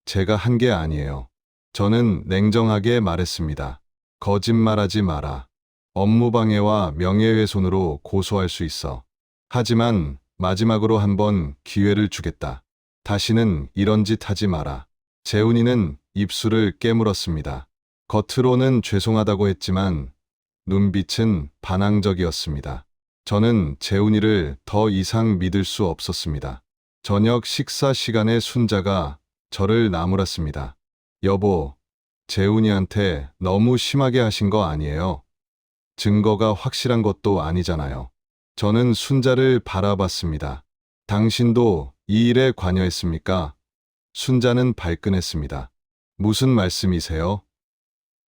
제가 한 게 아니에요. 저는 냉정하게 말했습니다. 거짓말하지 마라. 업무방해와 명예훼손으로 고소할 수 있어. 하지만 마지막으로 한번 기회를 주겠다. 다시는 이런 짓 하지 마라. 재훈이는 입술을 깨물었습니다. 겉으로는 죄송하다고 했지만 눈빛은 반항적이었습니다. 저는 재훈이를 더 이상 믿을 수 없었습니다. 저녁 식사 시간에 순자가 저를 나무랐습니다. 여보, 재훈이한테 너무 심하게 하신 거 아니에요? 증거가 확실한 것도 아니잖아요. 저는 순자를 바라봤습니다. 당신도 이 일에 관여했습니까? 순자는 발끈했습니다. 무슨 말씀이세요?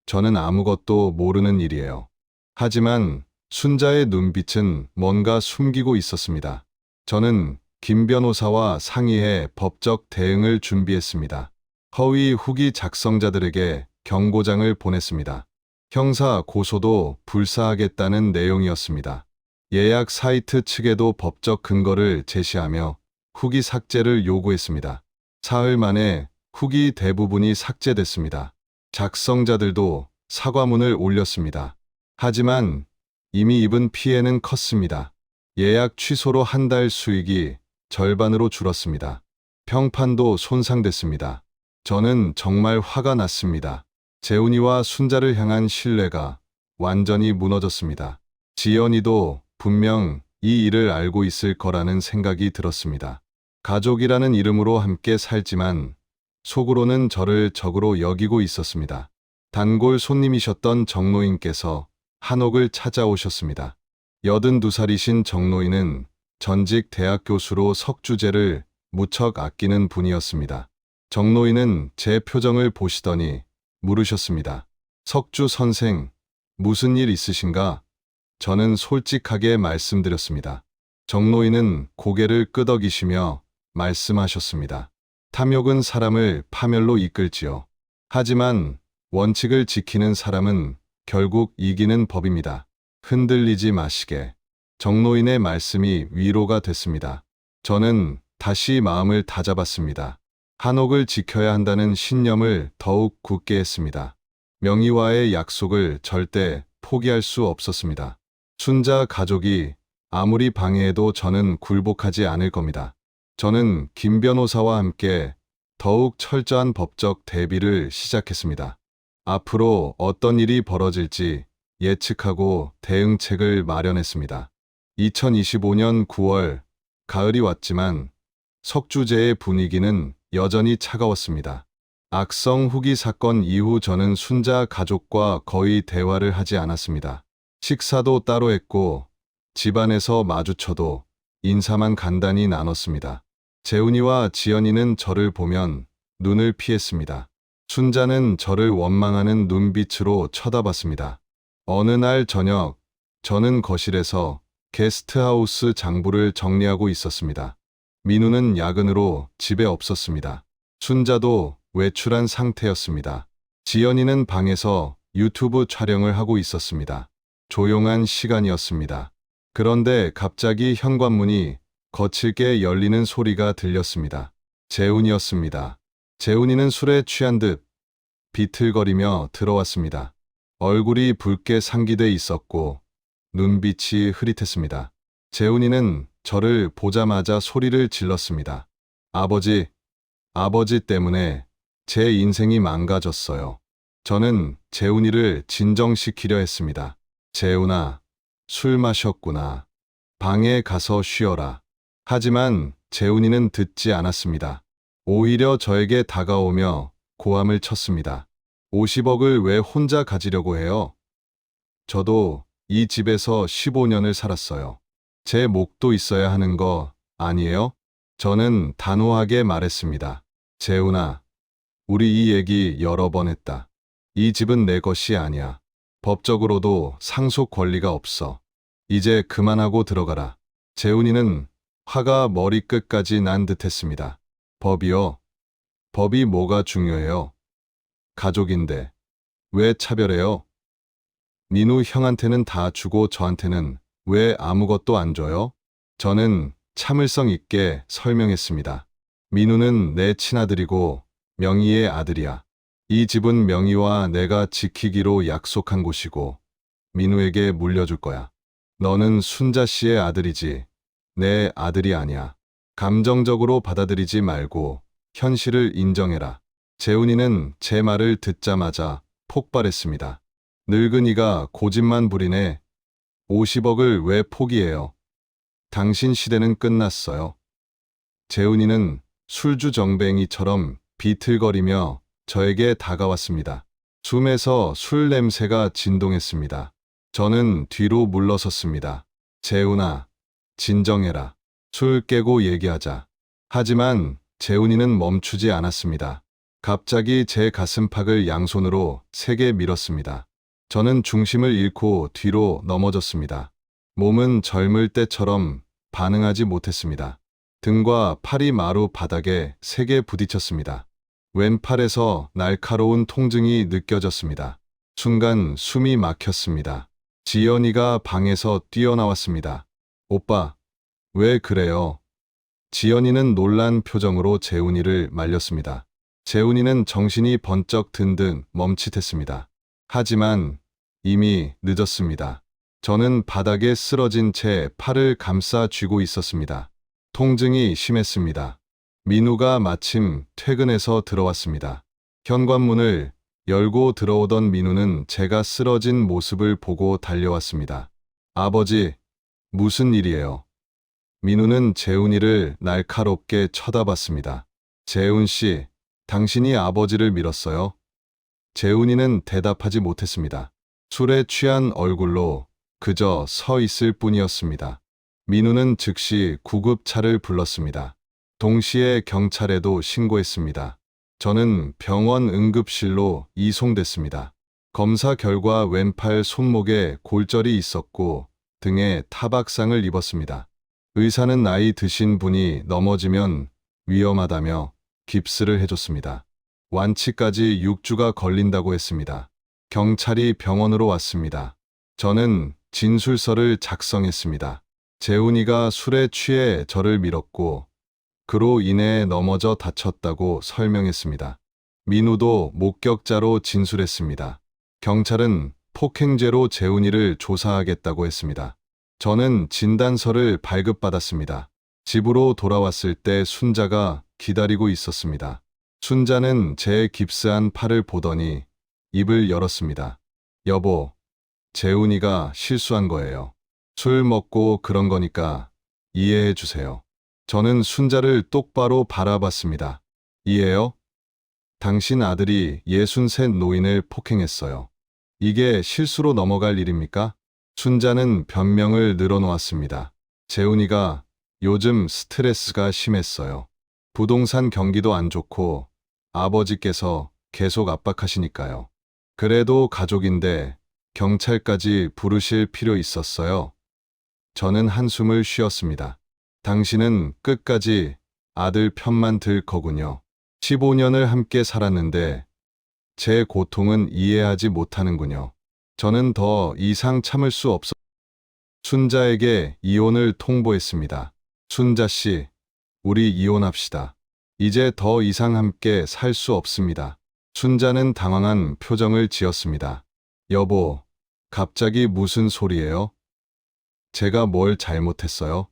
저는 아무것도 모르는 일이에요. 하지만 순자의 눈빛은 뭔가 숨기고 있었습니다. 저는 김 변호사와 상의해 법적 대응을 준비했습니다. 허위 후기 작성자들에게 경고장을 보냈습니다. 형사 고소도 불사하겠다는 내용이었습니다. 예약 사이트 측에도 법적 근거를 제시하며 후기 삭제를 요구했습니다. 사흘 만에 후기 대부분이 삭제됐습니다. 작성자들도 사과문을 올렸습니다. 하지만 이미 입은 피해는 컸습니다. 예약 취소로 한 달 수익이 절반으로 줄었습니다. 평판도 손상됐습니다. 저는 정말 화가 났습니다. 재훈이와 순자를 향한 신뢰가 완전히 무너졌습니다. 지연이도 분명 이 일을 알고 있을 거라는 생각이 들었습니다. 가족이라는 이름으로 함께 살지만 속으로는 저를 적으로 여기고 있었습니다. 단골 손님이셨던 정노인께서 한옥을 찾아오셨습니다. 82살이신 정노인은 전직 대학 교수로 석주제를 무척 아끼는 분이었습니다. 정노인은 제 표정을 보시더니 물으셨습니다. 석주 선생, 무슨 일 있으신가? 저는 솔직하게 말씀드렸습니다. 정노인은 고개를 끄덕이시며 말씀하셨습니다. 탐욕은 사람을 파멸로 이끌지요. 하지만 원칙을 지키는 사람은 결국 이기는 법입니다. 흔들리지 마시게. 정노인의 말씀이 위로가 됐습니다. 저는 다시 마음을 다잡았습니다. 한옥을 지켜야 한다는 신념을 더욱 굳게 했습니다. 명의와의 약속을 절대 포기할 수 없었습니다. 순자 가족이 아무리 방해해도 저는 굴복하지 않을 겁니다. 저는 김 변호사와 함께 더욱 철저한 법적 대비를 시작했습니다. 앞으로 어떤 일이 벌어질지 예측하고 대응책을 마련했습니다. 2025년 9월, 가을이 왔지만 석주제의 분위기는 여전히 차가웠습니다. 악성 후기 사건 이후 저는 순자 가족과 거의 대화를 하지 않았습니다. 식사도 따로 했고 집안에서 마주쳐도 인사만 간단히 나눴습니다. 재훈이와 지연이는 저를 보면 눈을 피했습니다. 순자는 저를 원망하는 눈빛으로 쳐다봤습니다. 어느 날 저녁, 저는 거실에서 게스트하우스 장부를 정리하고 있었습니다. 민우는 야근으로 집에 없었습니다. 순자도 외출한 상태였습니다. 지연이는 방에서 유튜브 촬영을 하고 있었습니다. 조용한 시간이었습니다. 그런데 갑자기 현관문이 거칠게 열리는 소리가 들렸습니다. 재훈이었습니다. 재훈이는 술에 취한 듯 비틀거리며 들어왔습니다. 얼굴이 붉게 상기돼 있었고 눈빛이 흐릿했습니다. 재훈이는 저를 보자마자 소리를 질렀습니다. 아버지, 아버지 때문에 제 인생이 망가졌어요. 저는 재훈이를 진정시키려 했습니다. 재훈아, 술 마셨구나. 방에 가서 쉬어라. 하지만 재훈이는 듣지 않았습니다. 오히려 저에게 다가오며 고함을 쳤습니다. 50억을 왜 혼자 가지려고 해요? 저도 이 집에서 15년을 살았어요. 제 몫도 있어야 하는 거 아니에요? 저는 단호하게 말했습니다. 재훈아, 우리 이 얘기 여러 번 했다. 이 집은 내 것이 아니야. 법적으로도 상속 권리가 없어. 이제 그만하고 들어가라. 재훈이는 화가 머리끝까지 난 듯했습니다. 법이요? 법이 뭐가 중요해요? 가족인데 왜 차별해요? 민우 형한테는 다 주고 저한테는 왜 아무것도 안 줘요? 저는 참을성 있게 설명했습니다. 민우는 내 친아들이고 명희의 아들이야. 이 집은 명희와 내가 지키기로 약속한 곳이고 민우에게 물려줄 거야. 너는 순자 씨의 아들이지 내 아들이 아니야. 감정적으로 받아들이지 말고 현실을 인정해라. 재훈이는 제 말을 듣자마자 폭발했습니다. 늙은이가 고집만 부리네. 50억을 왜 포기해요? 당신 시대는 끝났어요. 재훈이는 술주정뱅이처럼 비틀거리며 저에게 다가왔습니다. 숨에서 술 냄새가 진동했습니다. 저는 뒤로 물러섰습니다. 재훈아, 진정해라. 술 깨고 얘기하자. 하지만 재훈이는 멈추지 않았습니다. 갑자기 제 가슴팍을 양손으로 세게 밀었습니다. 저는 중심을 잃고 뒤로 넘어졌습니다. 몸은 젊을 때처럼 반응하지 못했습니다. 등과 팔이 마루 바닥에 세게 부딪혔습니다. 왼팔에서 날카로운 통증이 느껴졌습니다. 순간 숨이 막혔습니다. 지연이가 방에서 뛰어나왔습니다. 오빠, 왜 그래요? 지연이는 놀란 표정으로 재훈이를 말렸습니다. 재훈이는 정신이 번쩍 든 듯 멈칫했습니다. 하지만 이미 늦었습니다. 저는 바닥에 쓰러진 채 팔을 감싸 쥐고 있었습니다. 통증이 심했습니다. 민우가 마침 퇴근해서 들어왔습니다. 현관문을 열고 들어오던 민우는 제가 쓰러진 모습을 보고 달려왔습니다. 아버지, 무슨 일이에요? 민우는 재훈이를 날카롭게 쳐다봤습니다. 재훈 씨, 당신이 아버지를 밀었어요? 재훈이는 대답하지 못했습니다. 술에 취한 얼굴로 그저 서 있을 뿐이었습니다. 민우는 즉시 구급차를 불렀습니다. 동시에 경찰에도 신고했습니다. 저는 병원 응급실로 이송됐습니다. 검사 결과 왼팔 손목에 골절이 있었고 등에 타박상을 입었습니다. 의사는 나이 드신 분이 넘어지면 위험하다며 깁스를 해줬습니다. 완치까지 6주가 걸린다고 했습니다. 경찰이 병원으로 왔습니다. 저는 진술서를 작성했습니다. 재훈이가 술에 취해 저를 밀었고 그로 인해 넘어져 다쳤다고 설명했습니다. 민우도 목격자로 진술했습니다. 경찰은 폭행죄로 재훈이를 조사하겠다고 했습니다. 저는 진단서를 발급받았습니다. 집으로 돌아왔을 때 순자가 기다리고 있었습니다. 순자는 제 깁스한 팔을 보더니 입을 열었습니다. 여보, 재훈이가 실수한 거예요. 술 먹고 그런 거니까 이해해 주세요. 저는 순자를 똑바로 바라봤습니다. 이해요? 당신 아들이 63 노인을 폭행했어요. 이게 실수로 넘어갈 일입니까? 순자는 변명을 늘어놓았습니다. 재훈이가 요즘 스트레스가 심했어요. 부동산 경기도 안 좋고 아버지께서 계속 압박하시니까요. 그래도 가족인데 경찰까지 부르실 필요 있었어요. 저는 한숨을 쉬었습니다. 당신은 끝까지 아들 편만 들 거군요. 15년을 함께 살았는데 제 고통은 이해하지 못하는군요. 저는 더 이상 참을 수 없어 순자에게 이혼을 통보했습니다. 순자 씨, 우리 이혼합시다. 이제 더 이상 함께 살 수 없습니다. 순자는 당황한 표정을 지었습니다. 여보, 갑자기 무슨 소리예요? 제가 뭘 잘못했어요?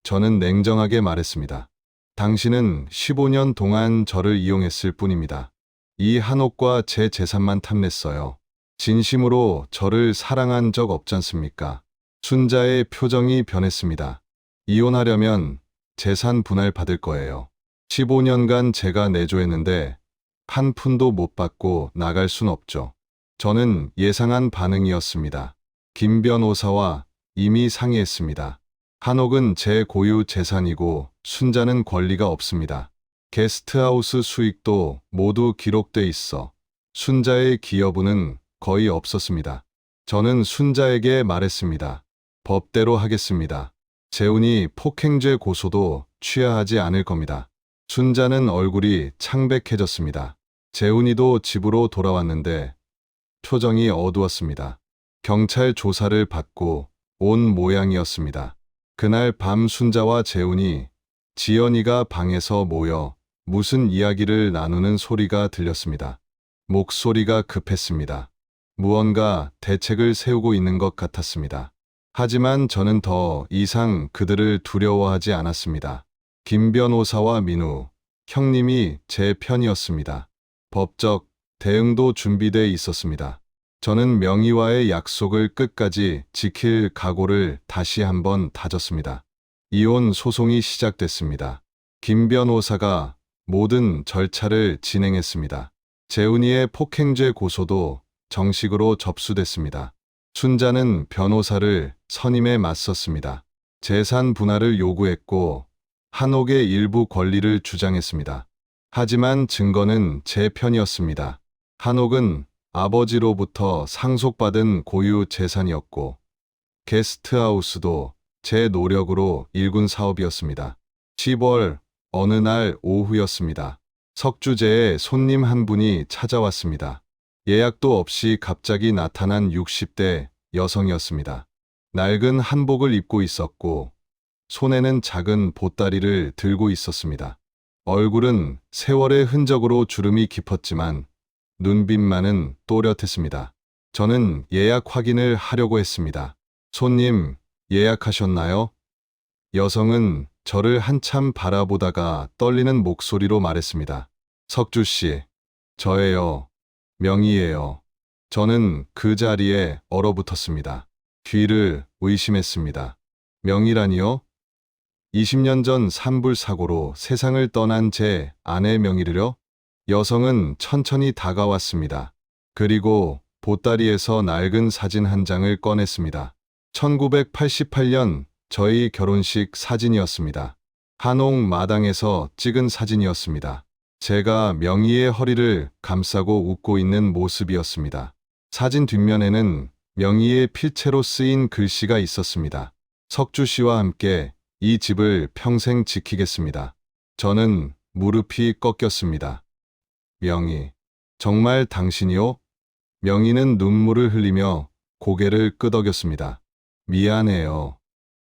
저는 냉정하게 말했습니다. 당신은 15년 동안 저를 이용했을 뿐입니다. 이 한옥과 제 재산만 탐냈어요. 진심으로 저를 사랑한 적 없지 않습니까? 순자의 표정이 변했습니다. 이혼하려면 재산 분할 받을 거예요. 15년간 제가 내조했는데 한 푼도 못 받고 나갈 순 없죠. 저는 예상한 반응이었습니다. 김 변호사와 이미 상의했습니다. 한옥은 제 고유 재산이고 순자는 권리가 없습니다. 게스트하우스 수익도 모두 기록돼 있어 순자의 기여분은 거의 없었습니다. 저는 순자에게 말했습니다. 법대로 하겠습니다. 재훈이 폭행죄 고소도 취하하지 않을 겁니다. 순자는 얼굴이 창백해졌습니다. 재훈이도 집으로 돌아왔는데 표정이 어두웠습니다. 경찰 조사를 받고 온 모양이었습니다. 그날 밤 순자와 재훈이 지연이가 방에서 모여 무슨 이야기를 나누는 소리가 들렸습니다. 목소리가 급했습니다. 무언가 대책을 세우고 있는 것 같았습니다. 하지만 저는 더 이상 그들을 두려워하지 않았습니다. 김 변호사와 민우, 형님이 제 편이었습니다. 법적 대응도 준비돼 있었습니다. 저는 명의와의 약속을 끝까지 지킬 각오를 다시 한번 다졌습니다. 이혼 소송이 시작됐습니다. 김 변호사가 모든 절차를 진행했습니다. 재훈이의 폭행죄 고소도 정식으로 접수됐습니다. 순자는 변호사를 선임해 맞섰습니다. 재산 분할을 요구했고 한옥의 일부 권리를 주장했습니다. 하지만 증거는 제 편이었습니다. 한옥은 아버지로부터 상속받은 고유 재산이었고, 게스트하우스도 제 노력으로 일군 사업이었습니다. 10월 어느 날 오후였습니다. 석주제에 손님 한 분이 찾아왔습니다. 예약도 없이 갑자기 나타난 60대 여성이었습니다. 낡은 한복을 입고 있었고 손에는 작은 보따리를 들고 있었습니다. 얼굴은 세월의 흔적으로 주름이 깊었지만 눈빛만은 또렷했습니다. 저는 예약 확인을 하려고 했습니다. 손님, 예약하셨나요? 여성은 저를 한참 바라보다가 떨리는 목소리로 말했습니다. 석주 씨, 저예요. 명희예요. 저는 그 자리에 얼어붙었습니다. 귀를 의심했습니다. 명희라니요? 20년 전 산불 사고로 세상을 떠난 제 아내 명희를요? 여성은 천천히 다가왔습니다. 그리고 보따리에서 낡은 사진 한 장을 꺼냈습니다. 1988년 저희 결혼식 사진이었습니다. 한옥 마당에서 찍은 사진이었습니다. 제가 명희의 허리를 감싸고 웃고 있는 모습이었습니다. 사진 뒷면에는 명희의 필체로 쓰인 글씨가 있었습니다. 석주 씨와 함께 이 집을 평생 지키겠습니다. 저는 무릎이 꺾였습니다. 명희, 정말 당신이요? 명희는 눈물을 흘리며 고개를 끄덕였습니다. 미안해요.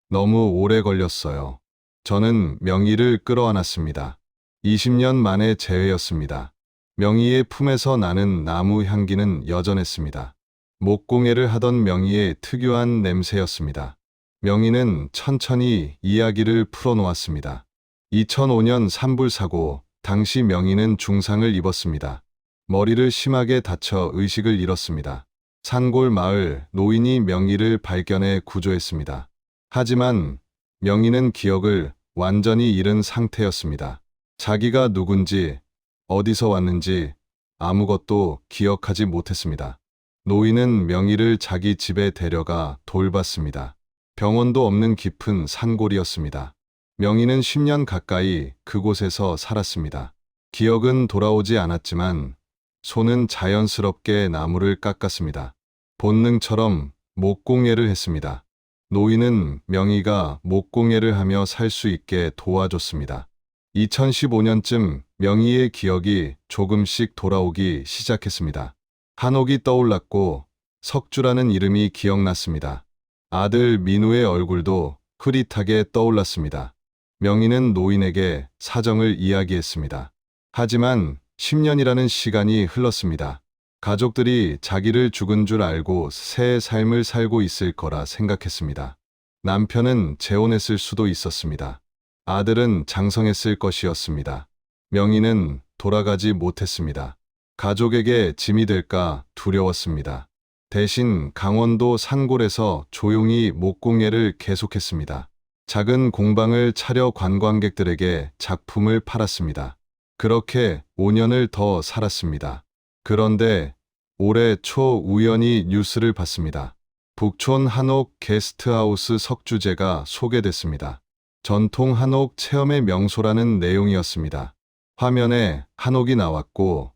너무 오래 걸렸어요. 저는 명희를 끌어안았습니다. 20년 만의 재회였습니다. 명희의 품에서 나는 나무 향기는 여전했습니다. 목공예를 하던 명희의 특유한 냄새였습니다. 명희는 천천히 이야기를 풀어놓았습니다. 2005년 산불 사고, 당시 명희는 중상을 입었습니다. 머리를 심하게 다쳐 의식을 잃었습니다. 산골 마을 노인이 명희를 발견해 구조했습니다. 하지만 명희는 기억을 완전히 잃은 상태였습니다. 자기가 누군지, 어디서 왔는지 아무것도 기억하지 못했습니다. 노인은 명희를 자기 집에 데려가 돌봤습니다. 병원도 없는 깊은 산골이었습니다. 명희는 10년 가까이 그곳에서 살았습니다. 기억은 돌아오지 않았지만 손은 자연스럽게 나무를 깎았습니다. 본능처럼 목공예를 했습니다. 노인은 명희가 목공예를 하며 살 수 있게 도와줬습니다. 2015년쯤 명희의 기억이 조금씩 돌아오기 시작했습니다. 한옥이 떠올랐고 석주라는 이름이 기억났습니다. 아들 민우의 얼굴도 흐릿하게 떠올랐습니다. 명희는 노인에게 사정을 이야기했습니다. 하지만 10년이라는 시간이 흘렀습니다. 가족들이 자기를 죽은 줄 알고 새 삶을 살고 있을 거라 생각했습니다. 남편은 재혼했을 수도 있었습니다. 아들은 장성했을 것이었습니다. 명희는 돌아가지 못했습니다. 가족에게 짐이 될까 두려웠습니다. 대신 강원도 산골에서 조용히 목공예를 계속했습니다. 작은 공방을 차려 관광객들에게 작품을 팔았습니다. 그렇게 5년을 더 살았습니다. 그런데 올해 초 우연히 뉴스를 봤습니다. 북촌 한옥 게스트하우스 석주제가 소개됐습니다. 전통 한옥 체험의 명소라는 내용이었습니다. 화면에 한옥이 나왔고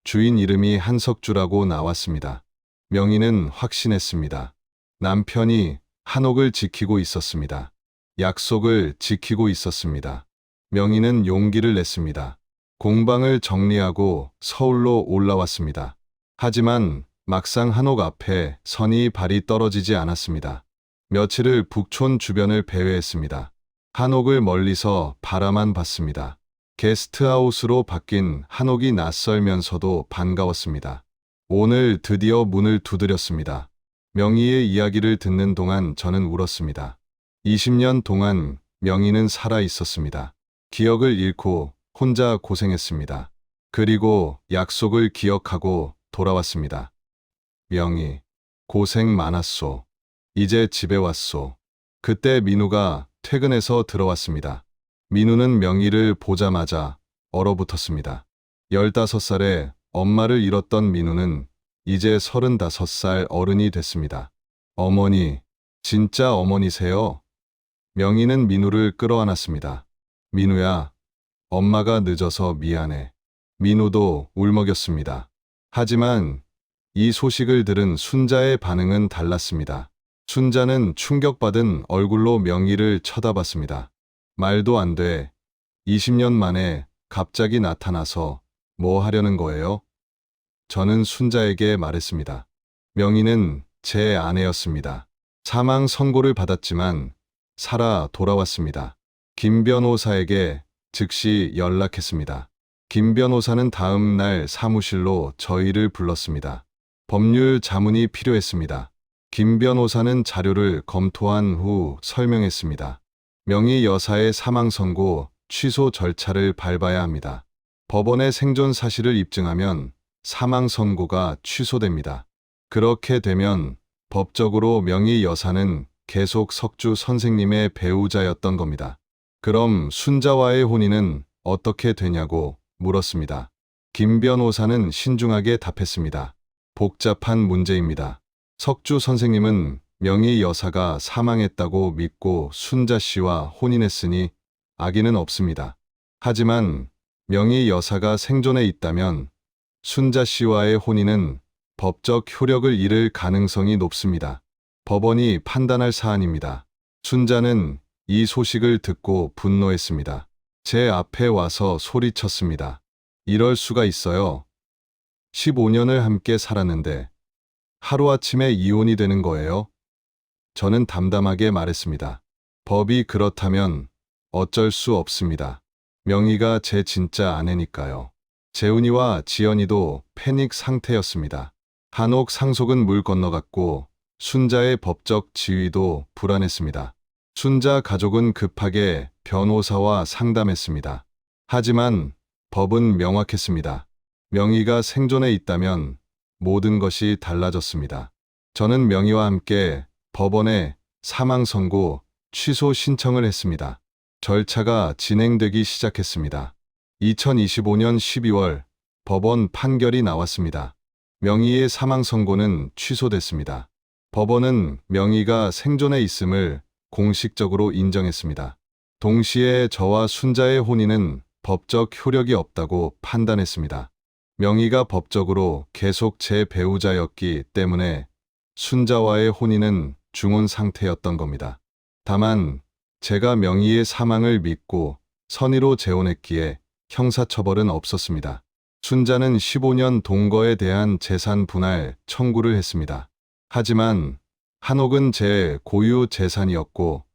주인 이름이 한석주라고 나왔습니다. 명희는 확신했습니다. 남편이 한옥을 지키고 있었습니다. 약속을 지키고 있었습니다. 명희는 용기를 냈습니다. 공방을 정리하고 서울로 올라왔습니다. 하지만 막상 한옥 앞에 선이 발이 떨어지지 않았습니다. 며칠을 북촌 주변을 배회했습니다. 한옥을 멀리서 바라만 봤습니다. 게스트하우스로 바뀐 한옥이 낯설면서도 반가웠습니다. 오늘 드디어 문을 두드렸습니다. 명희의 이야기를 듣는 동안 저는 울었습니다. 20년 동안 명희는 살아 있었습니다. 기억을 잃고 혼자 고생했습니다. 그리고 약속을 기억하고 돌아왔습니다. 명희, 고생 많았소. 이제 집에 왔소. 그때 민우가 퇴근해서 들어왔습니다. 민우는 명희를 보자마자 얼어붙었습니다. 15살에 엄마를 잃었던 민우는 이제 35살 어른이 됐습니다. 어머니, 진짜 어머니세요? 명희는 민우를 끌어안았습니다. 민우야, 엄마가 늦어서 미안해. 민우도 울먹였습니다. 하지만 이 소식을 들은 순자의 반응은 달랐습니다. 순자는 충격받은 얼굴로 명희를 쳐다봤습니다. 말도 안 돼. 20년 만에 갑자기 나타나서 뭐 하려는 거예요? 저는 순자에게 말했습니다. 명희는 제 아내였습니다. 사망 선고를 받았지만 살아 돌아왔습니다. 김 변호사에게 즉시 연락했습니다. 김 변호사는 다음 날 사무실로 저희를 불렀습니다. 법률 자문이 필요했습니다. 김 변호사는 자료를 검토한 후 설명했습니다. 명희 여사의 사망 선고 취소 절차를 밟아야 합니다. 법원의 생존 사실을 입증하면 사망 선고가 취소됩니다. 그렇게 되면 법적으로 명희 여사는 계속 석주 선생님의 배우자였던 겁니다. 그럼 순자와의 혼인은 어떻게 되냐고 물었습니다. 김 변호사는 신중하게 답했습니다. 복잡한 문제입니다. 석주 선생님은 명희 여사가 사망했다고 믿고 순자 씨와 혼인했으니 악의는 없습니다. 하지만 명희 여사가 생존해 있다면 순자 씨와의 혼인은 법적 효력을 잃을 가능성이 높습니다. 법원이 판단할 사안입니다. 순자는 이 소식을 듣고 분노했습니다. 제 앞에 와서 소리쳤습니다. 이럴 수가 있어요. 15년을 함께 살았는데 하루아침에 이혼이 되는 거예요? 저는 담담하게 말했습니다. 법이 그렇다면 어쩔 수 없습니다. 명희가 제 진짜 아내니까요. 재훈이와 지연이도 패닉 상태였습니다. 한옥 상속은 물 건너갔고 순자의 법적 지위도 불안했습니다. 순자 가족은 급하게 변호사와 상담했습니다. 하지만 법은 명확했습니다. 명희가 생존해 있다면 모든 것이 달라졌습니다. 저는 명희와 함께 법원에 사망 선고 취소 신청을 했습니다. 절차가 진행되기 시작했습니다. 2025년 12월 법원 판결이 나왔습니다. 명희의 사망 선고는 취소됐습니다. 법원은 명희가 생존해 있음을 공식적으로 인정했습니다. 동시에 저와 순자의 혼인은 법적 효력이 없다고 판단했습니다. 명희가 법적으로 계속 제 배우자였기 때문에 순자와의 혼인은 중혼 상태였던 겁니다. 다만 제가 명희의 사망을 믿고 선의로 재혼했기에 형사처벌은 없었습니다. 순자는 15년 동거에 대한 재산 분할 청구를 했습니다. 하지만 한옥은 제 고유 재산이었고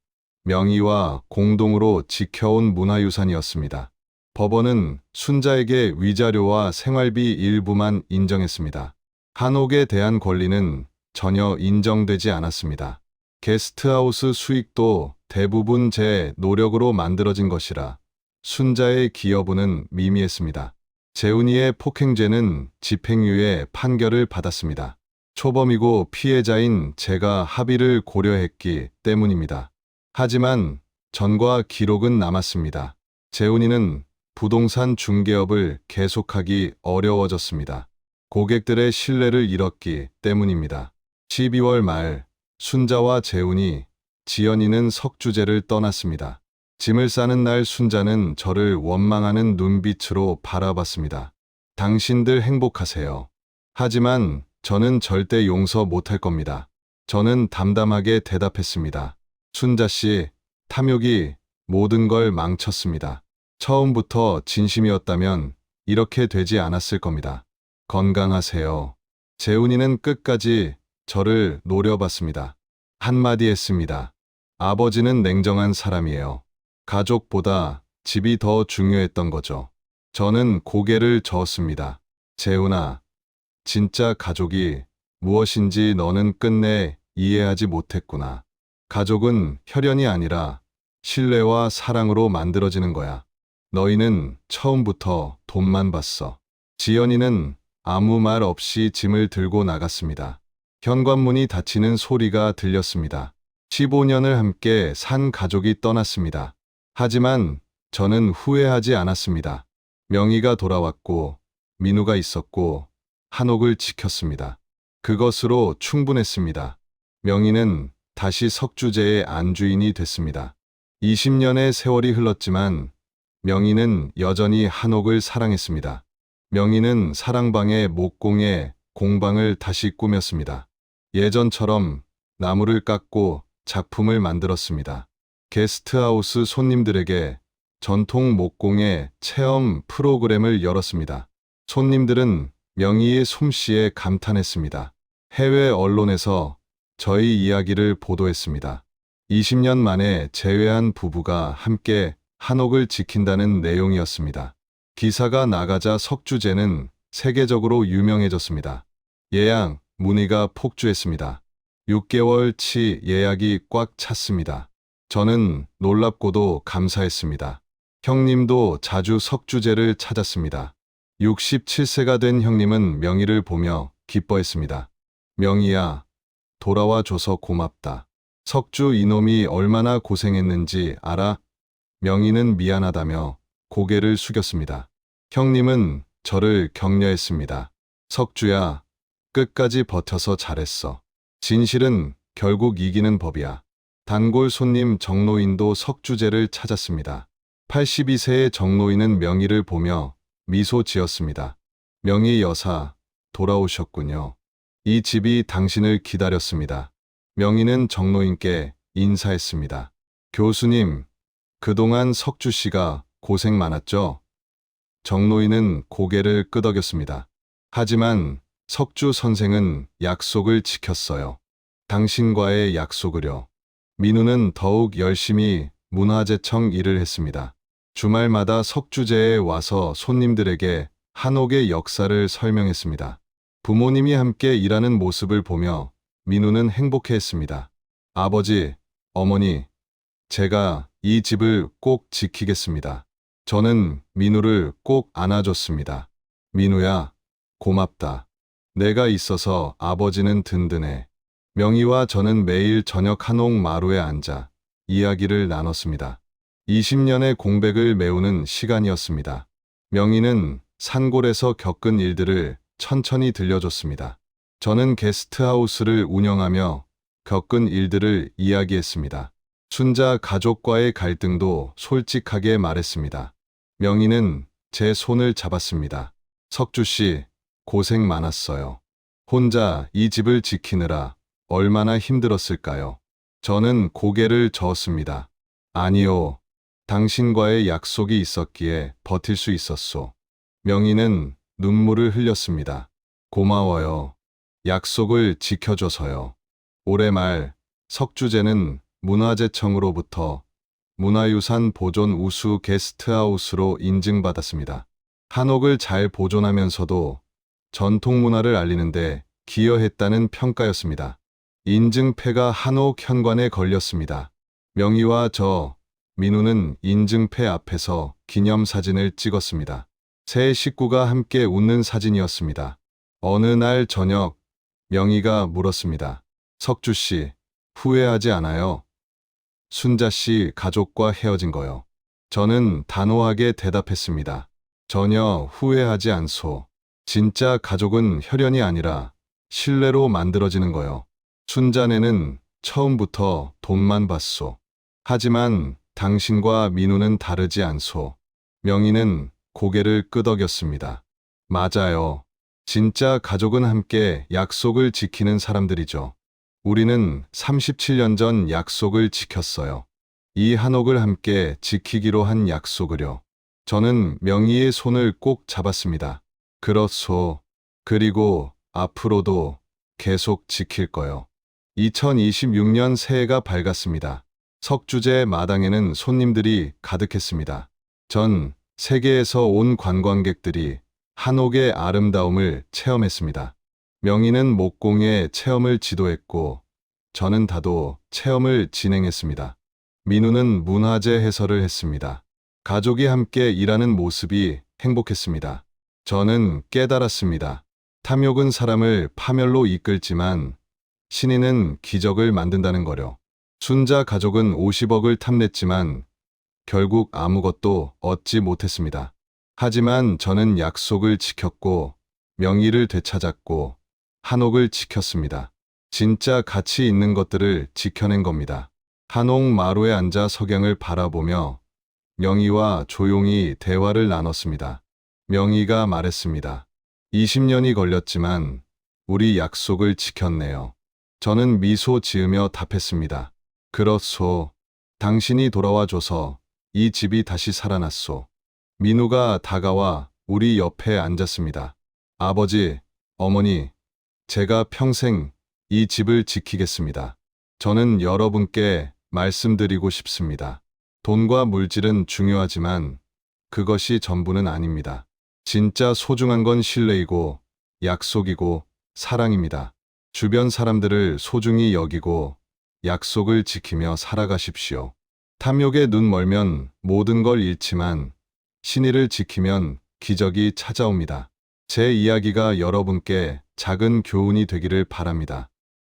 명의와 공동으로 지켜온 문화유산이었습니다. 법원은 순자에게 위자료와 생활비 일부만 인정했습니다. 한옥에 대한 권리는 전혀 인정되지 않았습니다. 게스트하우스 수익도 대부분 제 노력으로 만들어진 것이라 순자의 기여분은 미미했습니다. 재훈이의 폭행죄는 집행유예 판결을 받았습니다. 초범이고 피해자인 제가 합의를 고려했기 때문입니다. 하지만 전과 기록은 남았습니다. 재훈이는 부동산 중개업을 계속하기 어려워졌습니다. 고객들의 신뢰를 잃었기 때문입니다. 12월 말 순자와 재훈이, 지연이는 석주제를 떠났습니다. 짐을 싸는 날 순자는 저를 원망하는 눈빛으로 바라봤습니다. 당신들 행복하세요. 하지만 저는 절대 용서 못할 겁니다. 저는 담담하게 대답했습니다. 순자 씨, 탐욕이 모든 걸 망쳤습니다. 처음부터 진심이었다면 이렇게 되지 않았을 겁니다. 건강하세요. 재훈이는 끝까지 저를 노려봤습니다. 한마디 했습니다. 아버지는 냉정한 사람이에요. 가족보다 집이 더 중요했던 거죠. 저는 고개를 저었습니다. 재훈아, 진짜 가족이 무엇인지 너는 끝내 이해하지 못했구나. 가족은 혈연이 아니라 신뢰와 사랑으로 만들어지는 거야. 너희는 처음부터 돈만 봤어. 지연이는 아무 말 없이 짐을 들고 나갔습니다. 현관문이 닫히는 소리가 들렸습니다. 15년을 함께 산 가족이 떠났습니다. 하지만 저는 후회하지 않았습니다. 명희가 돌아왔고 민우가 있었고 한옥을 지켰습니다. 그것으로 충분했습니다. 명희는 다시 석주제의 안주인이 됐습니다. 20년의 세월이 흘렀지만 명희는 여전히 한옥을 사랑했습니다. 명희는 사랑방의 목공에 공방을 다시 꾸몄습니다. 예전처럼 나무를 깎고 작품을 만들었습니다. 게스트하우스 손님들에게 전통 목공의 체험 프로그램을 열었습니다. 손님들은 명희의 솜씨에 감탄했습니다. 해외 언론에서 저희 이야기를 보도했습니다. 20년 만에 재회한 부부가 함께 한옥을 지킨다는 내용이었습니다. 기사가 나가자 석주제는 세계적으로 유명해졌습니다. 예약 문의가 폭주했습니다. 6개월치 예약이 꽉 찼습니다. 저는 놀랍고도 감사했습니다. 형님도 자주 석주제를 찾았습니다. 67세가 된 형님은 명희를 보며 기뻐했습니다. 명희야, 돌아와줘서 고맙다. 석주 이놈이 얼마나 고생했는지 알아? 명희는 미안하다며 고개를 숙였습니다. 형님은 저를 격려했습니다. 석주야, 끝까지 버텨서 잘했어. 진실은 결국 이기는 법이야. 단골 손님 정노인도 석주제를 찾았습니다. 82세의 정노인은 명희를 보며 미소 지었습니다. 명희 여사, 돌아오셨군요. 이 집이 당신을 기다렸습니다. 명희는 정노인께 인사했습니다. 교수님, 그동안 석주 씨가 고생 많았죠? 정노인은 고개를 끄덕였습니다. 하지만 석주 선생은 약속을 지켰어요. 당신과의 약속을요. 민우는 더욱 열심히 문화재청 일을 했습니다. 주말마다 석주제에 와서 손님들에게 한옥의 역사를 설명했습니다. 부모님이 함께 일하는 모습을 보며 민우는 행복해했습니다. 아버지, 어머니, 제가 이 집을 꼭 지키겠습니다. 저는 민우를 꼭 안아줬습니다. 민우야, 고맙다. 내가 있어서 아버지는 든든해. 명희와 저는 매일 저녁 한옥 마루에 앉아 이야기를 나눴습니다. 20년의 공백을 메우는 시간이었습니다. 명희는 산골에서 겪은 일들을 천천히 들려줬습니다. 저는 게스트하우스를 운영하며 겪은 일들을 이야기했습니다. 순자 가족과의 갈등도 솔직하게 말했습니다. 명희는 제 손을 잡았습니다. 석주 씨, 고생 많았어요. 혼자 이 집을 지키느라 얼마나 힘들었을까요? 저는 고개를 저었습니다. 아니요. 당신과의 약속이 있었기에 버틸 수 있었소. 명희는 눈물을 흘렸습니다. 고마워요. 약속을 지켜줘서요. 올해 말 석주제는 문화재청으로부터 문화유산 보존 우수 게스트하우스로 인증받았습니다. 한옥을 잘 보존하면서도 전통 문화를 알리는데 기여했다는 평가였습니다. 인증패가 한옥 현관에 걸렸습니다. 명희와 저, 민우는 인증패 앞에서 기념사진을 찍었습니다. 세 식구가 함께 웃는 사진이었습니다. 어느 날 저녁, 명희가 물었습니다. 석주 씨, 후회하지 않아요? 순자 씨 가족과 헤어진 거요. 저는 단호하게 대답했습니다. 전혀 후회하지 않소. 진짜 가족은 혈연이 아니라 신뢰로 만들어지는 거요. 순자네는 처음부터 돈만 봤소. 하지만 당신과 민우는 다르지 않소. 명희는 고개를 끄덕였습니다. 맞아요. 진짜 가족은 함께 약속을 지키는 사람들이죠. 우리는 37년 전 약속을 지켰어요. 이 한옥을 함께 지키기로 한 약속을요. 저는 명희의 손을 꼭 잡았습니다. 그렇소. 그리고 앞으로도 계속 지킬 거요. 2026년 새해가 밝았습니다. 석주제 마당에는 손님들이 가득했습니다. 전 세계에서 온 관광객들이 한옥의 아름다움을 체험했습니다. 명희는 목공의 체험을 지도했고 저는 다도 체험을 진행했습니다. 민우는 문화재 해설을 했습니다. 가족이 함께 일하는 모습이 행복했습니다. 저는 깨달았습니다. 탐욕은 사람을 파멸로 이끌지만 신의는 기적을 만든다는 거려. 순자 가족은 50억을 탐냈지만 결국 아무것도 얻지 못했습니다. 하지만 저는 약속을 지켰고 명의를 되찾았고 한옥을 지켰습니다. 진짜 가치 있는 것들을 지켜낸 겁니다. 한옥 마루에 앉아 석양을 바라보며 명희와 조용히 대화를 나눴습니다. 명희가 말했습니다. 20년이 걸렸지만 우리 약속을 지켰네요. 저는 미소 지으며 답했습니다. 그렇소. 당신이 돌아와줘서 이 집이 다시 살아났소. 민우가 다가와 우리 옆에 앉았습니다. 아버지, 어머니, 제가 평생 이 집을 지키겠습니다. 저는 여러분께 말씀드리고 싶습니다. 돈과 물질은 중요하지만 그것이 전부는 아닙니다. 진짜 소중한 건 신뢰이고 약속이고 사랑입니다. 주변 사람들을 소중히 여기고 약속을 지키며 살아가십시오. 탐욕에 눈 멀면 모든 걸 잃지만 신의를 지키면 기적이 찾아옵니다. 제 이야기가 여러분께 작은 교훈이 되기를 바랍니다.